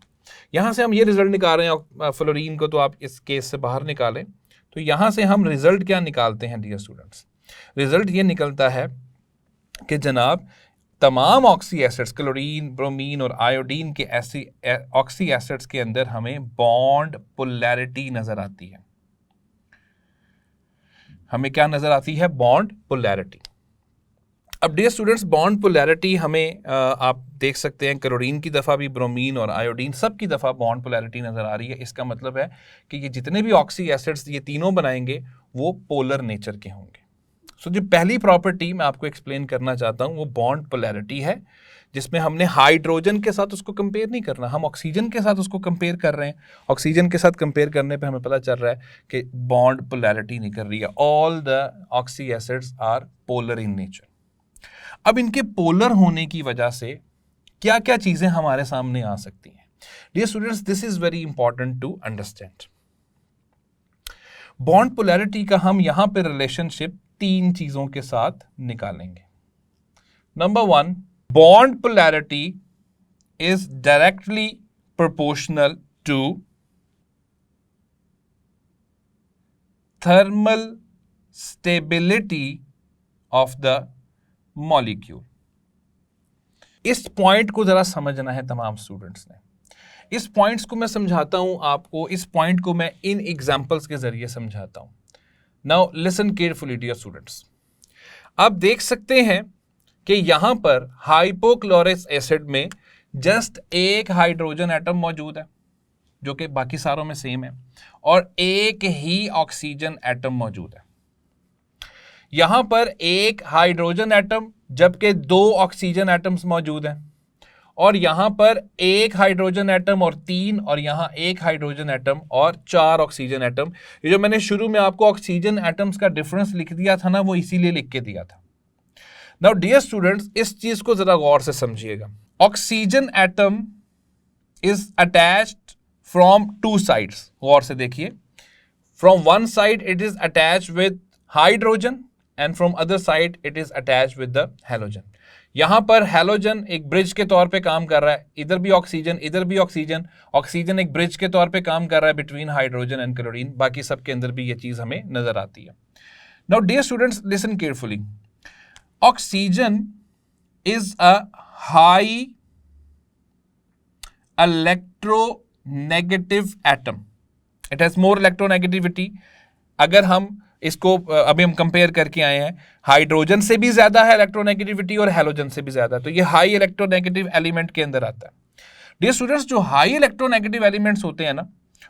यहाँ से हम ये रिजल्ट निकाल रहे हैं, फ्लोरीन को तो आप इस केस से बाहर निकालें, तो यहाँ से हम रिजल्ट क्या निकालते हैं डियर स्टूडेंट्स? रिजल्ट ये निकलता है कि जनाब तमाम ऑक्सी एसिड्स, क्लोरीन, ब्रोमीन और आयोडीन के ऐसी ऑक्सी एसिड्स के अंदर हमें बॉन्ड पोलैरिटी नजर आती है। हमें क्या नजर आती है? Bond polarity. अब डियर स्टूडेंट्स, बॉन्ड पोलैरिटी हमें आप देख सकते हैं क्लोरीन की दफ़ा भी, ब्रोमीन और आयोडीन सब की दफ़ा बॉन्ड पोलैरिटी नज़र आ रही है। इसका मतलब है कि ये जितने भी ऑक्सी एसिड्स ये तीनों बनाएंगे वो पोलर नेचर के होंगे। सो जो पहली प्रॉपर्टी मैं आपको एक्सप्लेन करना चाहता हूँ वो बॉन्ड पोलैरिटी है, जिसमें हमने हाइड्रोजन के साथ उसको कंपेयर नहीं करना, हम ऑक्सीजन के साथ उसको कंपेयर कर रहे हैं। ऑक्सीजन के साथ कंपेयर करने पे हमें पता चल रहा है कि बॉन्ड पोलैरिटी नहीं कर रही है। All the oxy acids are polar in nature. अब इनके पोलर होने की वजह से क्या क्या चीजें हमारे सामने आ सकती हैं? Dear students, this is very important to understand. Bond polarity का हम यहां पे रिलेशनशिप 3 चीजों के साथ निकालेंगे। Number 1, bond polarity is directly proportional to thermal stability of the molecule. इस पॉइंट को जरा समझना है तमाम स्टूडेंट्स ने। इस पॉइंट्स को मैं समझाता हूं आपको, इस पॉइंट को मैं इन एग्जांपल्स के जरिए समझाता हूं। Now listen carefully dear students. आप देख सकते हैं कि यहां पर हाइपोक्लोरिक एसिड में जस्ट एक हाइड्रोजन एटम मौजूद है, जो कि बाकी सारों में सेम है, और एक ही ऑक्सीजन एटम मौजूद है। यहां पर एक हाइड्रोजन एटम जबकि 2 ऑक्सीजन एटम्स मौजूद हैं, और यहां पर एक हाइड्रोजन एटम और 3, और यहां एक हाइड्रोजन एटम और 4 ऑक्सीजन एटम। ये जो मैंने शुरू में आपको ऑक्सीजन एटम्स का डिफरेंस लिख दिया था ना, वो इसीलिए लिख के दिया था। नाउ डियर स्टूडेंट्स, इस चीज को जरा गौर से समझिएगा। Oxygen atom is attached from 2 sides. गौर से देखिए, from 1 side it is attached with hydrogen and from other side it is attached with the halogen. यहां पर हैलोजन एक ब्रिज के तौर पे काम कर रहा है, इधर भी ऑक्सीजन इधर भी ऑक्सीजन, ऑक्सीजन एक ब्रिज के तौर पे काम कर रहा है बिटवीन हाइड्रोजन एंड क्लोरीन, बाकी सबके अंदर भी ये चीज हमें नजर आती है. Now dear students listen carefully. Oxygen is a high electronegative atom, it has more electronegativity. अगर हम इसको अभी हम कंपेयर करके आए हैं, हाइड्रोजन से भी ज्यादा है इलेक्ट्रोनेगेटिविटी और हैलोजन से भी ज्यादा, तो ये हाई इलेक्ट्रोनेगेटिव एलिमेंट के अंदर आता है. डियर स्टूडेंट्स जो हाई इलेक्ट्रोनेगेटिव एलिमेंट्स होते हैं ना,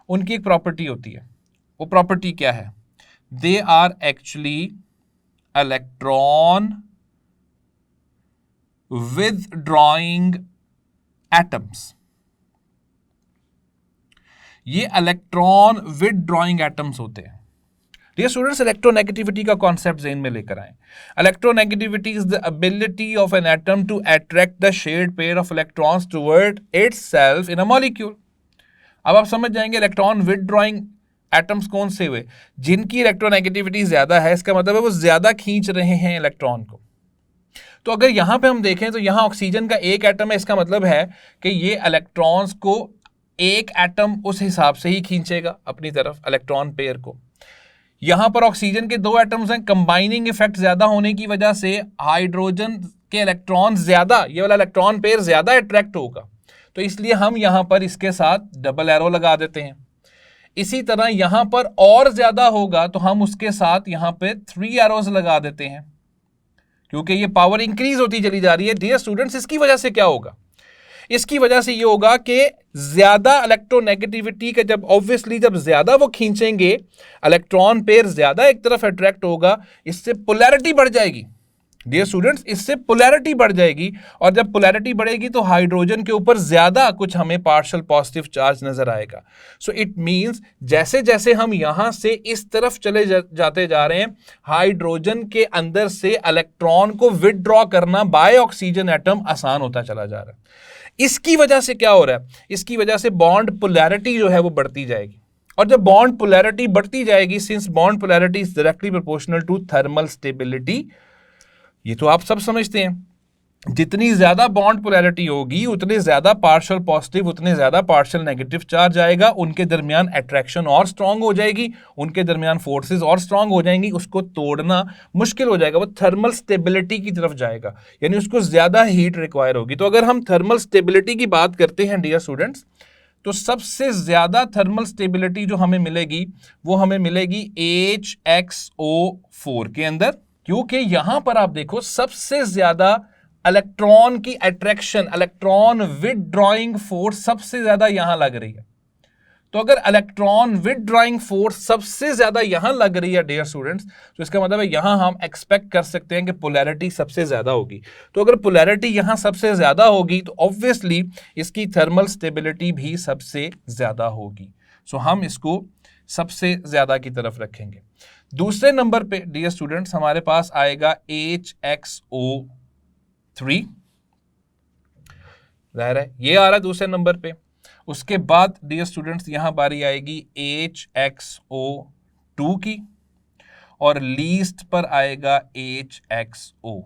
उनकी एक प्रॉपर्टी होती है. वो प्रॉपर्टी क्या है? They are actually electron withdrawing atoms. ये इलेक्ट्रॉन विथड्रॉइंग एटम्स होते हैं. डियर स्टूडेंट्स इलेक्ट्रोनेगेटिविटी का कॉन्सेप्ट ज़हन में लेकर आए. Electronegativity is the ability of an atom to attract the shared pair of electrons toward itself in a molecule. अब आप समझ जाएंगे इलेक्ट्रॉन विथड्रॉइंग एटम्स कौन से हुए? जिनकी इलेक्ट्रोनेगेटिविटी ज्यादा है, इसका मतलब है वो ज्यादा खींच रहे हैं इलेक्ट्रॉन को. तो अगर यहां पे हम देखें तो यहां ऑक्सीजन का एक एटम है, इसका मतलब है कि ये इलेक्ट्रॉन्स को एक एटम उस हिसाब से ही खींचेगा अपनी तरफ इलेक्ट्रॉन पेयर को. यहां पर ऑक्सीजन के दो एटम्स हैं, कंबाइनिंग इफेक्ट ज्यादा होने की वजह से हाइड्रोजन के इलेक्ट्रॉन ज्यादा, ये वाला इलेक्ट्रॉन पेयर ज्यादा अट्रैक्ट होगा, तो इसलिए हम यहां पर इसके साथ डबल एरो लगा देते हैं. इसी तरह यहां पर और ज्यादा होगा तो हम उसके साथ यहां पे 3 एरोज लगा देते हैं, क्योंकि ये पावर इंक्रीज होती चली जा रही है. डियर स्टूडेंट्स इसकी वजह से क्या होगा? इसकी वजह से ये होगा कि ज्यादा इलेक्ट्रोनेगेटिविटी का जब ऑब्वियसली जब ज्यादा वो खींचेंगे, इलेक्ट्रॉन पेयर ज्यादा एक तरफ अट्रैक्ट होगा, इससे पोलैरिटी बढ़ जाएगी. डियर स्टूडेंट्स इससे पोलैरिटी बढ़ जाएगी, और जब पोलैरिटी बढ़ेगी तो हाइड्रोजन के ऊपर ज्यादा कुछ हमें पार्शियल पॉजिटिव चार्ज नजर आएगा. सो इट मींस जैसे जैसे हम यहां से इस तरफ चले जाते जा रहे हैं, हाइड्रोजन के अंदर से इलेक्ट्रॉन को विथड्रॉ करना बाय ऑक्सीजन एटम आसान होता चला जा रहा है. इसकी वजह से क्या हो रहा है? इसकी वजह से बॉन्ड पोलैरिटी जो है वो बढ़ती जाएगी, और जब बॉन्ड पोलैरिटी बढ़ती जाएगी, since bond polarity is directly proportional to thermal stability, ये तो आप सब समझते हैं, जितनी ज्यादा बॉन्ड पोलैरिटी होगी उतने ज्यादा पार्शियल पॉजिटिव, उतने ज्यादा पार्शियल नेगेटिव चार्ज आएगा, उनके दरमियान अट्रैक्शन और स्ट्रांग हो जाएगी, उनके दरमियान फोर्सेस और स्ट्रांग हो जाएंगी, उसको तोड़ना मुश्किल हो जाएगा, वो थर्मल स्टेबिलिटी की तरफ जाएगा, यानी उसको ज्यादा हीट रिक्वायर होगी. तो अगर हम थर्मल स्टेबिलिटी की बात करते हैं डियर स्टूडेंट्स, तो सबसे ज्यादा थर्मल स्टेबिलिटी जो हमें मिलेगी वो हमें मिलेगी HXO4 के अंदर, क्योंकि यहां पर आप देखो सबसे ज्यादा इलेक्ट्रॉन की अट्रैक्शन, इलेक्ट्रॉन विथड्रॉइंग फोर्स सबसे ज्यादा यहां लग रही है. तो अगर इलेक्ट्रॉन विथड्रॉइंग फोर्स सबसे ज्यादा यहां लग रही है डियर स्टूडेंट्स, तो इसका मतलब है यहां हम एक्सपेक्ट कर सकते हैं कि पोलैरिटी सबसे ज्यादा होगी. तो अगर पोलैरिटी यहां सबसे ज्यादा होगी तो ऑब्वियसली इसकी थर्मल स्टेबिलिटी भी सबसे ज्यादा होगी. सो हम इसको सबसे ज्यादा की तरफ रखेंगे. दूसरे नंबर पे डियर स्टूडेंट्स हमारे पास आएगा HXO3, जाहिर है ये आ रहा है दूसरे नंबर पे. उसके बाद डियर स्टूडेंट्स यहां बारी आएगी HXO2 की, और लीस्ट पर आएगा HXO.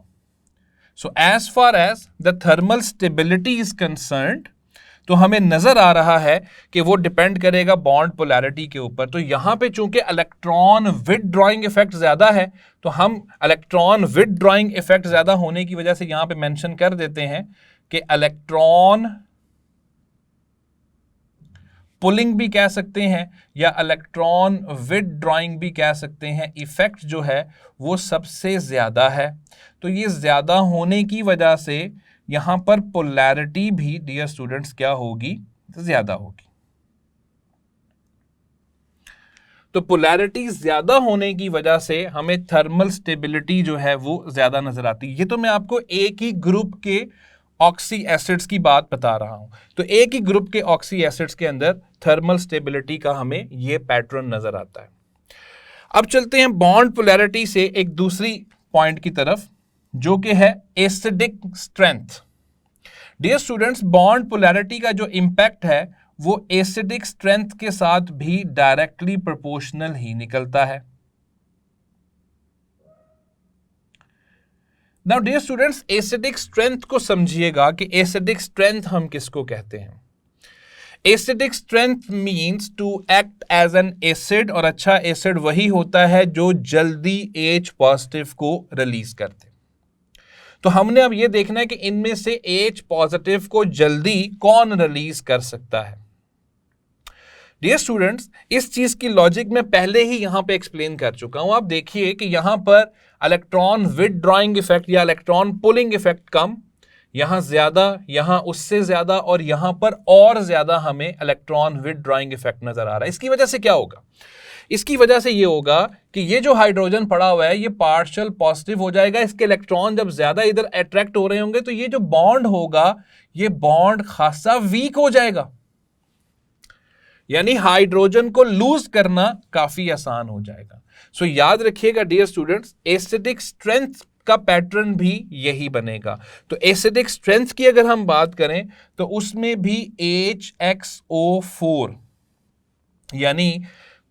So as far as the thermal stability is concerned, तो हमें नजर आ रहा है कि वो डिपेंड करेगा बॉन्ड पोलैरिटी के ऊपर. तो यहां पे चूंकि इलेक्ट्रॉन विथड्रॉइंग इफेक्ट ज्यादा है, तो हम इलेक्ट्रॉन विथड्रॉइंग इफेक्ट ज्यादा होने की वजह से यहां पे मेंशन कर देते हैं कि इलेक्ट्रॉन पुलिंग भी कह सकते हैं या इलेक्ट्रॉन विथड्रॉइंग भी कह सकते हैं, इफेक्ट जो है वो सबसे ज्यादा है. तो ये ज्यादा होने की वजह से यहां पर पोलैरिटी भी डियर स्टूडेंट्स क्या होगी? ज्यादा होगी. तो पोलैरिटी ज्यादा होने की वजह से हमें थर्मल स्टेबिलिटी जो है वो ज्यादा नजर आती है. ये तो मैं आपको एक ही ग्रुप के ऑक्सी एसिड्स की बात बता रहा हूं. तो एक ही ग्रुप के ऑक्सी एसिड्स के अंदर थर्मल स्टेबिलिटी का हमें ये पैटर्न नजर आता है. अब चलते हैं बॉन्ड पोलैरिटी से एक दूसरी पॉइंट की तरफ, जो कि है acidic strength. Dear students bond polarity का जो इंपैक्ट है वो एसिडिक स्ट्रेंथ के साथ भी डायरेक्टली प्रोपोर्शनल ही निकलता है. Now dear students, acidic strength को समझिएगा कि एसिडिक स्ट्रेंथ हम किसको कहते हैं। Acidic strength means to act as an acid, और अच्छा एसिड वही होता है जो जल्दी H पॉजिटिव को रिलीज करते। तो हमने अब ये देखना है कि इनमें से H पॉजिटिव को जल्दी कौन रिलीज कर सकता है। डियर स्टूडेंट्स, इस चीज की लॉजिक मैं पहले ही यहां पे एक्सप्लेन कर चुका हूं। आप देखिए कि यहां पर इलेक्ट्रॉन विथड्रॉइंग इफेक्ट या इलेक्ट्रॉन पुलिंग इफेक्ट कम, यहां ज्यादा, यहां उससे ज्यादा, और यहां पर और ज्यादा हमें इलेक्ट्रॉन विथड्रॉइंग इफेक्ट नजर आ रहा है। इसकी वजह से क्या होगा? इसकी वजह से ये होगा कि ये जो हाइड्रोजन पड़ा हुआ है ये पार्शियल पॉजिटिव हो जाएगा। इसके इलेक्ट्रॉन जब ज्यादा इधर अट्रैक्ट हो रहे होंगे तो ये जो बॉन्ड होगा ये बॉन्ड खासा वीक हो जाएगा, यानी हाइड्रोजन को लूज करना काफी आसान हो जाएगा। सो याद रखिएगा डियर स्टूडेंट्स, एसिडिक स्ट्रेंथ का पैटर्न भी यही बनेगा। तो एसिडिक स्ट्रेंथ की अगर हम बात करें तो उसमें भी HXO4 यानी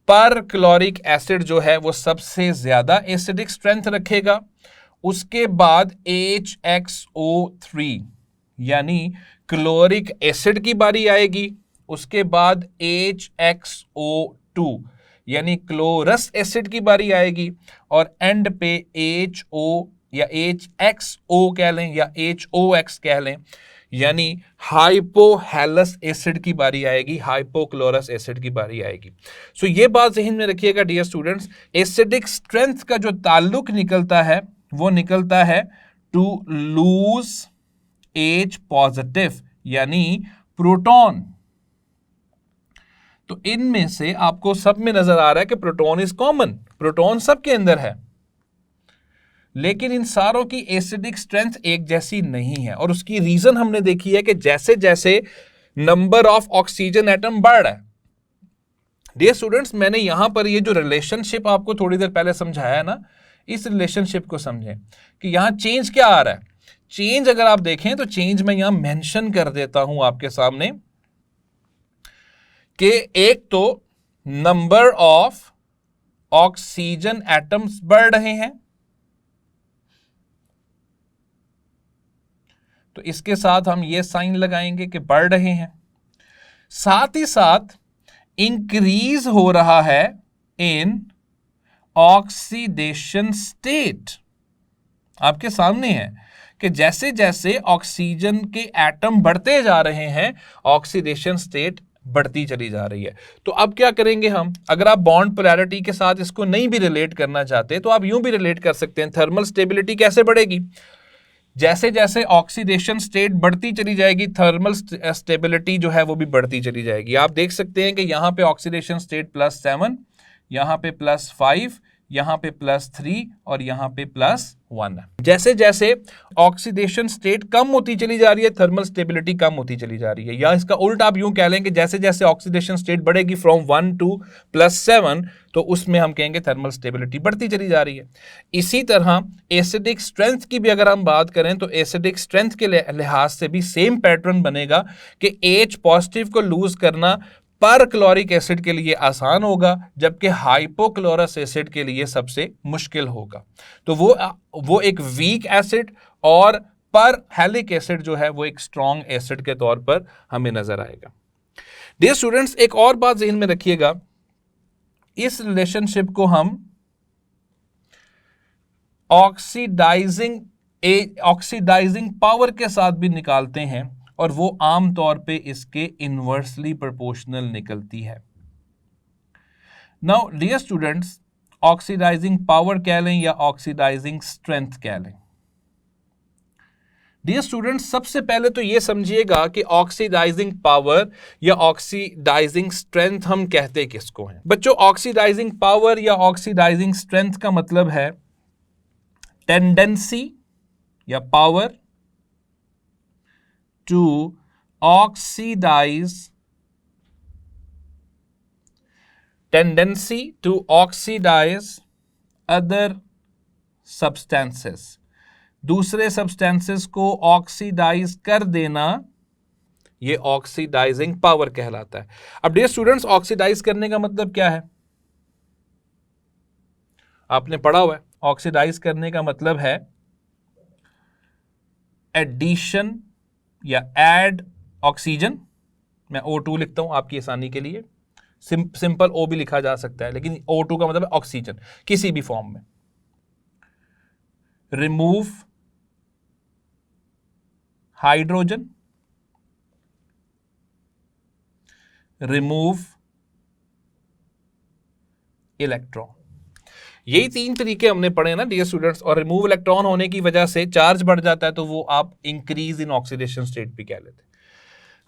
पर क्लोरिक एसिड जो है वो सबसे ज्यादा एसिडिक स्ट्रेंथ रखेगा। उसके बाद HXO3 यानी क्लोरिक एसिड की बारी आएगी। उसके बाद HXO2 यानी क्लोरस एसिड की बारी आएगी, और एंड पे HO या HXO कह लें या HOX कह लें, यानी हाइपोहेलस एसिड की बारी आएगी, हाइपोक्लोरस एसिड की बारी आएगी। सो ये बात ज़हन में रखिएगा डियर स्टूडेंट्स, एसिडिक स्ट्रेंथ का जो ताल्लुक निकलता है वो निकलता है टू लूज H पॉजिटिव यानी प्रोटॉन। तो इनमें से आपको सब में नजर आ रहा है कि प्रोटॉन इज कॉमन, प्रोटॉन सबके अंदर है, लेकिन इन सारों की एसिडिक स्ट्रेंथ एक जैसी नहीं है। और उसकी रीजन हमने देखी है कि जैसे जैसे नंबर ऑफ ऑक्सीजन एटम बढ़ रहा है। डियर स्टूडेंट्स, मैंने यहां पर ये जो रिलेशनशिप आपको थोड़ी देर पहले समझाया है ना, इस रिलेशनशिप को समझें कि यहां चेंज क्या आ रहा है। चेंज अगर आप देखें तो चेंज मैं यहां मेंशन कर देता हूं आपके सामने कि एक तो नंबर ऑफ ऑक्सीजन एटम्स बढ़ रहे हैं, तो इसके साथ हम ये साइन लगाएंगे कि बढ़ रहे हैं। साथ ही साथ इंक्रीज हो रहा है इन ऑक्सीडेशन स्टेट। आपके सामने है कि जैसे जैसे ऑक्सीजन के एटम बढ़ते जा रहे हैं ऑक्सीडेशन स्टेट बढ़ती चली जा रही है। तो अब क्या करेंगे हम, अगर आप बॉन्ड पोलैरिटी के साथ इसको नहीं भी रिलेट करना चाहते तो आप यूं भी रिलेट कर सकते हैं। थर्मल स्टेबिलिटी कैसे बढ़ेगी? जैसे जैसे ऑक्सीडेशन स्टेट बढ़ती चली जाएगी थर्मल स्टेबिलिटी जो है वो भी बढ़ती चली जाएगी। आप देख सकते हैं कि यहां पे ऑक्सीडेशन स्टेट +7, यहां पे +5, यहां पे +3 और यहां पे +1 है। जैसे जैसे ऑक्सीडेशन स्टेट कम होती चली जा रही है थर्मल स्टेबिलिटी कम होती चली जा रही है, या इसका उल्टा आप यूं कह लें कि जैसे जैसे ऑक्सीडेशन स्टेट बढ़ेगी फ्रॉम 1 to +7 तो उसमें हम कहेंगे थर्मल स्टेबिलिटी बढ़ती चली जा रही है। इसी तरह एसिडिक स्ट्रेंथ की भी अगर हम बात करें तो एसिडिक स्ट्रेंथ के लिहाज से भी सेम पैटर्न बनेगा कि H पॉजिटिव को लूज करना पर क्लोरिक एसिड के लिए आसान होगा, जबकि हाइपोक्लोरस एसिड के लिए सबसे मुश्किल होगा। तो वो एक वीक एसिड और पर हैलिक एसिड जो है वो एक स्ट्रॉन्ग एसिड के तौर पर हमें नजर आएगा। डियर स्टूडेंट्स, एक और बात ज़हन में रखिएगा, इस रिलेशनशिप को हम ऑक्सीडाइजिंग पावर के साथ भी निकालते हैं, और वो आमतौर पे इसके इनवर्सली प्रोपोर्शनल निकलती है। Now dear students, oxidizing power कह लें या ऑक्सीडाइजिंग स्ट्रेंथ कह लें। डियर स्टूडेंट्स, सबसे पहले तो ये समझिएगा कि ऑक्सीडाइजिंग पावर या ऑक्सीडाइजिंग स्ट्रेंथ हम कहते किसको हैं। बच्चों, ऑक्सीडाइजिंग पावर या ऑक्सीडाइजिंग स्ट्रेंथ का मतलब है टेंडेंसी या power to oxidize, tendency to oxidize other substances, दूसरे सब्सटेंसेस को ऑक्सीडाइज कर देना, ये ऑक्सीडाइजिंग पावर कहलाता है। अब डियर स्टूडेंट्स, ऑक्सीडाइज करने का मतलब क्या है? आपने पढ़ा हुआ है, ऑक्सीडाइज करने का मतलब है एडिशन या एड ऑक्सीजन, मैं O2 लिखता हूं आपकी आसानी के लिए, सिंपल O भी लिखा जा सकता है, लेकिन O2 का मतलब है ऑक्सीजन किसी भी फॉर्म में। Remove hydrogen, remove electron. यही 3 तरीके हमने पढ़े ना डियर स्टूडेंट्स। और रिमूव इलेक्ट्रॉन होने की वजह से चार्ज बढ़ जाता है, तो वो आप इंक्रीज इन ऑक्सीडेशन स्टेट भी कह लेते हैं।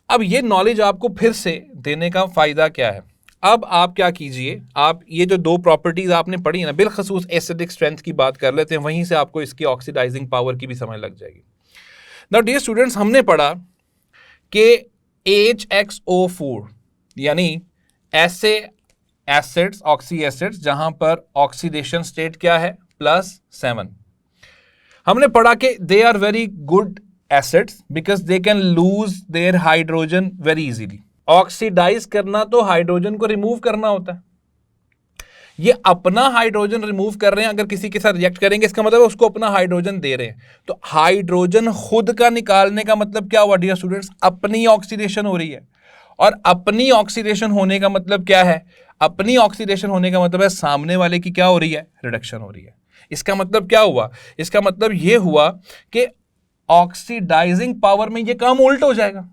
अब ये नॉलेज आपको फिर से देने का फायदा क्या है? अब आप क्या कीजिए, आप ये जो 2 प्रॉपर्टीज आपने पढ़ी है ना, बिलखसूस एसिडिक स्ट्रेंथ की बात कर लेते हैं, वहीं से आपको इसकी ऑक्सीडाइजिंग पावर की भी समझ लग जाएगी। नाउ डियर स्टूडेंट्स, हमने पढ़ा कि HXO4 यानी ऐसे एसिड्स, ऑक्सी एसिड्स जहां पर ऑक्सीडेशन स्टेट क्या है +7, हमने पढ़ा कि they are very good acids because they can lose their hydrogen very easily. Oxidize करना तो हाइड्रोजन को रिमूव करना होता है, ये अपना हाइड्रोजन रिमूव कर रहे हैं। अगर किसी के साथ रिएक्ट करेंगे इसका मतलब है उसको अपना हाइड्रोजन दे रहे हैं। तो हाइड्रोजन खुद का निकालने का मतलब क्या हुआ डियर स्टूडेंट्स? अपनी ऑक्सीडेशन हो रही है। और अपनी ऑक्सीडेशन होने का मतलब क्या है? अपनी ऑक्सीडेशन होने का मतलब है सामने वाले की क्या हो रही है? रिडक्शन हो रही है। इसका मतलब क्या हुआ? इसका मतलब यह हुआ कि ऑक्सीडाइजिंग पावर में ये काम उल्ट हो जाएगा।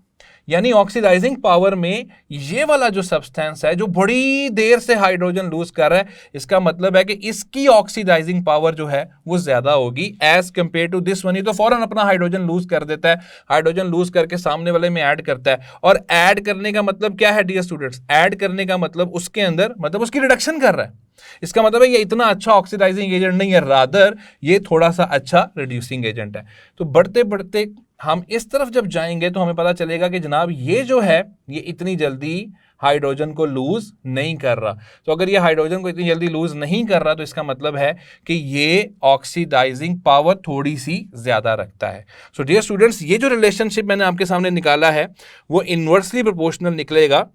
यानी ऑक्सीडाइजिंग पावर में ये वाला जो सब्सटेंस है जो बड़ी देर से हाइड्रोजन लूज कर रहा है, इसका मतलब है कि इसकी ऑक्सीडाइजिंग पावर जो है वो ज्यादा होगी as compare to this one. तो फौरन अपना हाइड्रोजन लूज कर देता है, हाइड्रोजन लूज करके सामने वाले में ऐड करता है। और ऐड करने का मतलब क्या है डियर स्टूडेंट्स? ऐड करने का मतलब उसके अंदर मतलब उसकी रिडक्शन कर रहा है। इसका मतलब है ये इतना अच्छा ऑक्सीडाइजिंग एजेंट नहीं है, रादर ये थोड़ा सा अच्छा रिड्यूसिंग एजेंट है। तो बढ़ते बढ़ते हम इस तरफ जब जाएंगे तो हमें पता चलेगा कि जनाब ये जो है ये इतनी जल्दी हाइड्रोजन को लूज नहीं कर रहा। तो अगर ये हाइड्रोजन को इतनी जल्दी लूज नहीं कर रहा तो इसका मतलब है कि ये ऑक्सीडाइजिंग पावर थोड़ी सी ज्यादा रखता है। सो डियर स्टूडेंट्स, ये जो रिलेशनशिप मैंने आपके सामने निकाला है वो इनवर्सली प्रोपोर्शनल निकलेगा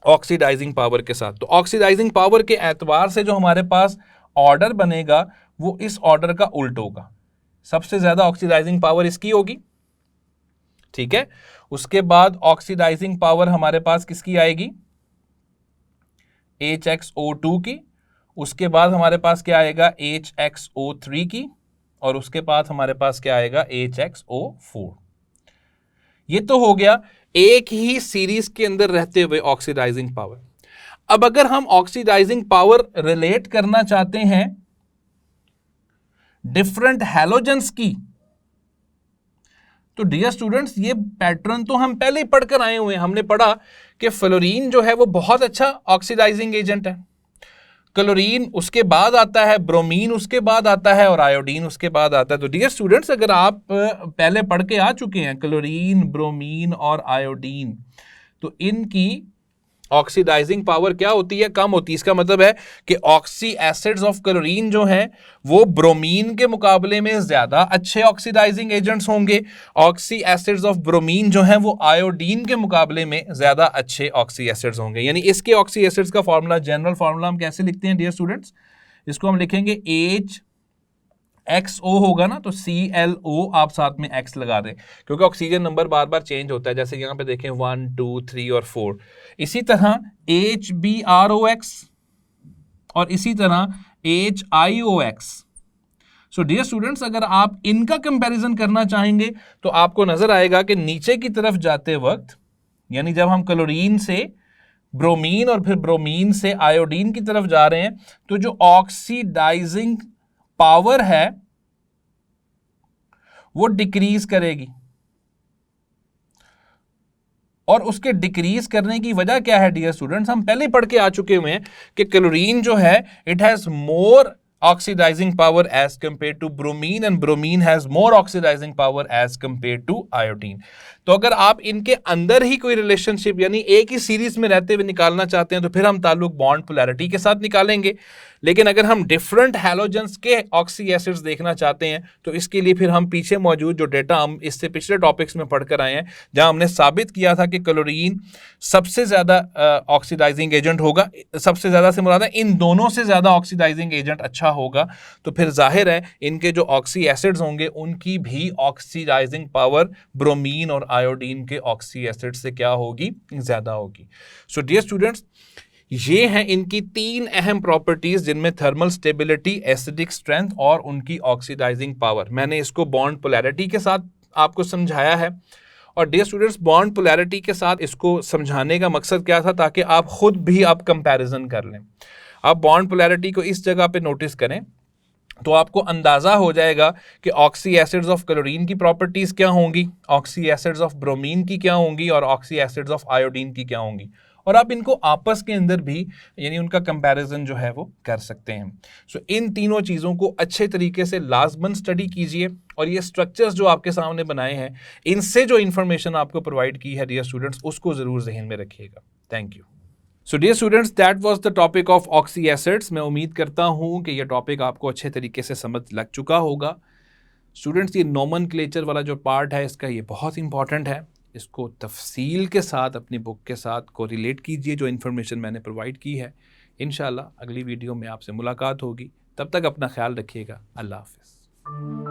ऑक्सीडाइजिंग पावर के साथ। तो ऑक्सीडाइजिंग पावर के एतबार से जो हमारे पास ऑर्डर बनेगा वो इस ऑर्डर का उल्ट होगा। सबसे ज्यादा ऑक्सीडाइजिंग पावर इसकी होगी, ठीक है। उसके बाद ऑक्सीडाइजिंग पावर हमारे पास किसकी आएगी? HXO2 की। उसके बाद हमारे पास क्या आएगा? HXO3 की। और उसके बाद हमारे पास क्या आएगा? HXO4। ये तो हो गया एक ही सीरीज के अंदर रहते हुए ऑक्सीडाइजिंग पावर। अब अगर हम ऑक्सीडाइजिंग पावर रिलेट करना चाहते हैं डिफरेंट हैलोजेंस की, तो डियर स्टूडेंट्स ये पैटर्न तो हम पहले ही पढ़कर आए हुए हैं। हमने पढ़ा कि फ्लोरीन जो है वो बहुत अच्छा ऑक्सीडाइजिंग एजेंट है। क्लोरीन उसके बाद आता है, ब्रोमीन उसके बाद आता है और आयोडीन उसके बाद आता है। तो डियर स्टूडेंट्स, अगर आप पहले पढ़ के आ चुके हैं क्लोरीन, ब्रोमीन और आयोडीन, तो इनकी ऑक्सीडाइजिंग पावर क्या होती है? कम होती है। इसका मतलब है कि ऑक्सी एसिड्स ऑफ क्लोरीन जो हैं वो ब्रोमीन के मुकाबले में ज्यादा अच्छे ऑक्सीडाइजिंग एजेंट्स होंगे। ऑक्सी एसिड्स ऑफ ब्रोमीन जो हैं वो आयोडीन के मुकाबले में ज्यादा अच्छे ऑक्सी एसिड्स होंगे। यानी इसके ऑक्सी एसिड्स का फॉर्मूला, जनरल फॉर्मूला हम कैसे लिखते हैं डियर स्टूडेंट्स? इसको हम लिखेंगे HXO होगा ना, तो ClO आप साथ में X लगा दें, क्योंकि ऑक्सीजन नंबर बार बार चेंज होता है। जैसे यहां पे देखें 1, 2, 3 और 4। इसी तरह HBROX और इसी तरह HIOX। सो डियर स्टूडेंट्स, अगर आप इनका कंपैरिजन करना चाहेंगे तो आपको नजर आएगा कि नीचे की तरफ जाते वक्त, यानी जब हम क्लोरीन से ब्रोमीन और फिर ब्रोमीन से आयोडीन की तरफ जा रहे हैं, तो जो ऑक्सीडाइजिंग पावर है वो डिक्रीज करेगी। और उसके डिक्रीज करने की वजह क्या है डियर स्टूडेंट्स? हम पहले पढ़ के आ चुके हुए हैं कि क्लोरीन जो है it has more oxidizing power as compared to bromine and bromine has more oxidizing power as compared to iodine। तो अगर आप इनके अंदर ही कोई रिलेशनशिप यानी एक ही सीरीज में रहते हुए निकालना चाहते हैं तो फिर हम ताल्लुक बॉन्ड पोलैरिटी के साथ निकालेंगे। लेकिन अगर हम डिफरेंट हैलोजेंस के ऑक्सी एसिड्स देखना चाहते हैं तो इसके लिए फिर हम पीछे मौजूद जो डेटा हम इससे पिछले टॉपिक्स में पढ़कर आए हैं, जहां हमने साबित किया था कि क्लोरीन सबसे ज्यादा ऑक्सीडाइजिंग एजेंट होगा। सबसे ज्यादा से मुराद है इन दोनों से ज्यादा ऑक्सीडाइजिंग एजेंट अच्छा अच्छा होगा तो फिर जाहिर है इनके जो ऑक्सी एसिड्स होंगे उनकी भी ऑक्सीडाइजिंग पावर ब्रोमीन और आयोडीन के ऑक्सी एसिड से क्या होगी, ज़्यादा होगी। सो डियर स्टूडेंट्स, ये हैं इनकी 3 अहम प्रॉपर्टीज जिनमें थर्मल स्टेबिलिटी, एसिडिक स्ट्रेंथ और उनकी ऑक्सीडाइजिंग पावर। मैंने इसको बॉन्ड पोलैरिटी के साथ आपको समझाया है। और डियर स्टूडेंट्स, बॉन्ड पोलैरिटी के साथ इसको समझाने का मकसद क्या था, ताकि आप खुद भी आप कंपैरिजन कर लें। आप बॉन्ड पोलैरिटी को इस जगह पे नोटिस करें तो आपको अंदाजा हो जाएगा कि ऑक्सी एसिड्स ऑफ क्लोरीन की प्रॉपर्टीज क्या होंगी, ऑक्सी एसिड्स ऑफ ब्रोमीन की क्या होंगी और ऑक्सी एसिड्स ऑफ आयोडीन की क्या होंगी। और आप इनको आपस के अंदर भी यानी उनका कंपैरिजन जो है वो कर सकते हैं। सो इन तीनों चीज़ों को अच्छे तरीके से लाजमन स्टडी कीजिए और ये स्ट्रक्चर्स जो आपके सामने बनाए हैं इनसे जो इंफॉर्मेशन आपको प्रोवाइड की है डियर स्टूडेंट्स, उसको ज़रूर जहन में रखिएगा। Thank you. So dear students, that was the topic of oxy acids. मैं उम्मीद करता हूँ कि यह टॉपिक आपको अच्छे तरीके से समझ लग चुका होगा। स्टूडेंट्स, ये नोमेनक्लेचर वाला जो पार्ट है इसका ये बहुत इंपॉर्टेंट है। इसको तफसील के साथ अपनी बुक के साथ कोरिलेट कीजिए जो इन्फॉर्मेशन मैंने प्रोवाइड की है। इंशाल्लाह अगली वीडियो में आपसे मुलाकात होगी। तब तक अपना ख्याल रखिएगा। अल्लाह हाफ़िज़।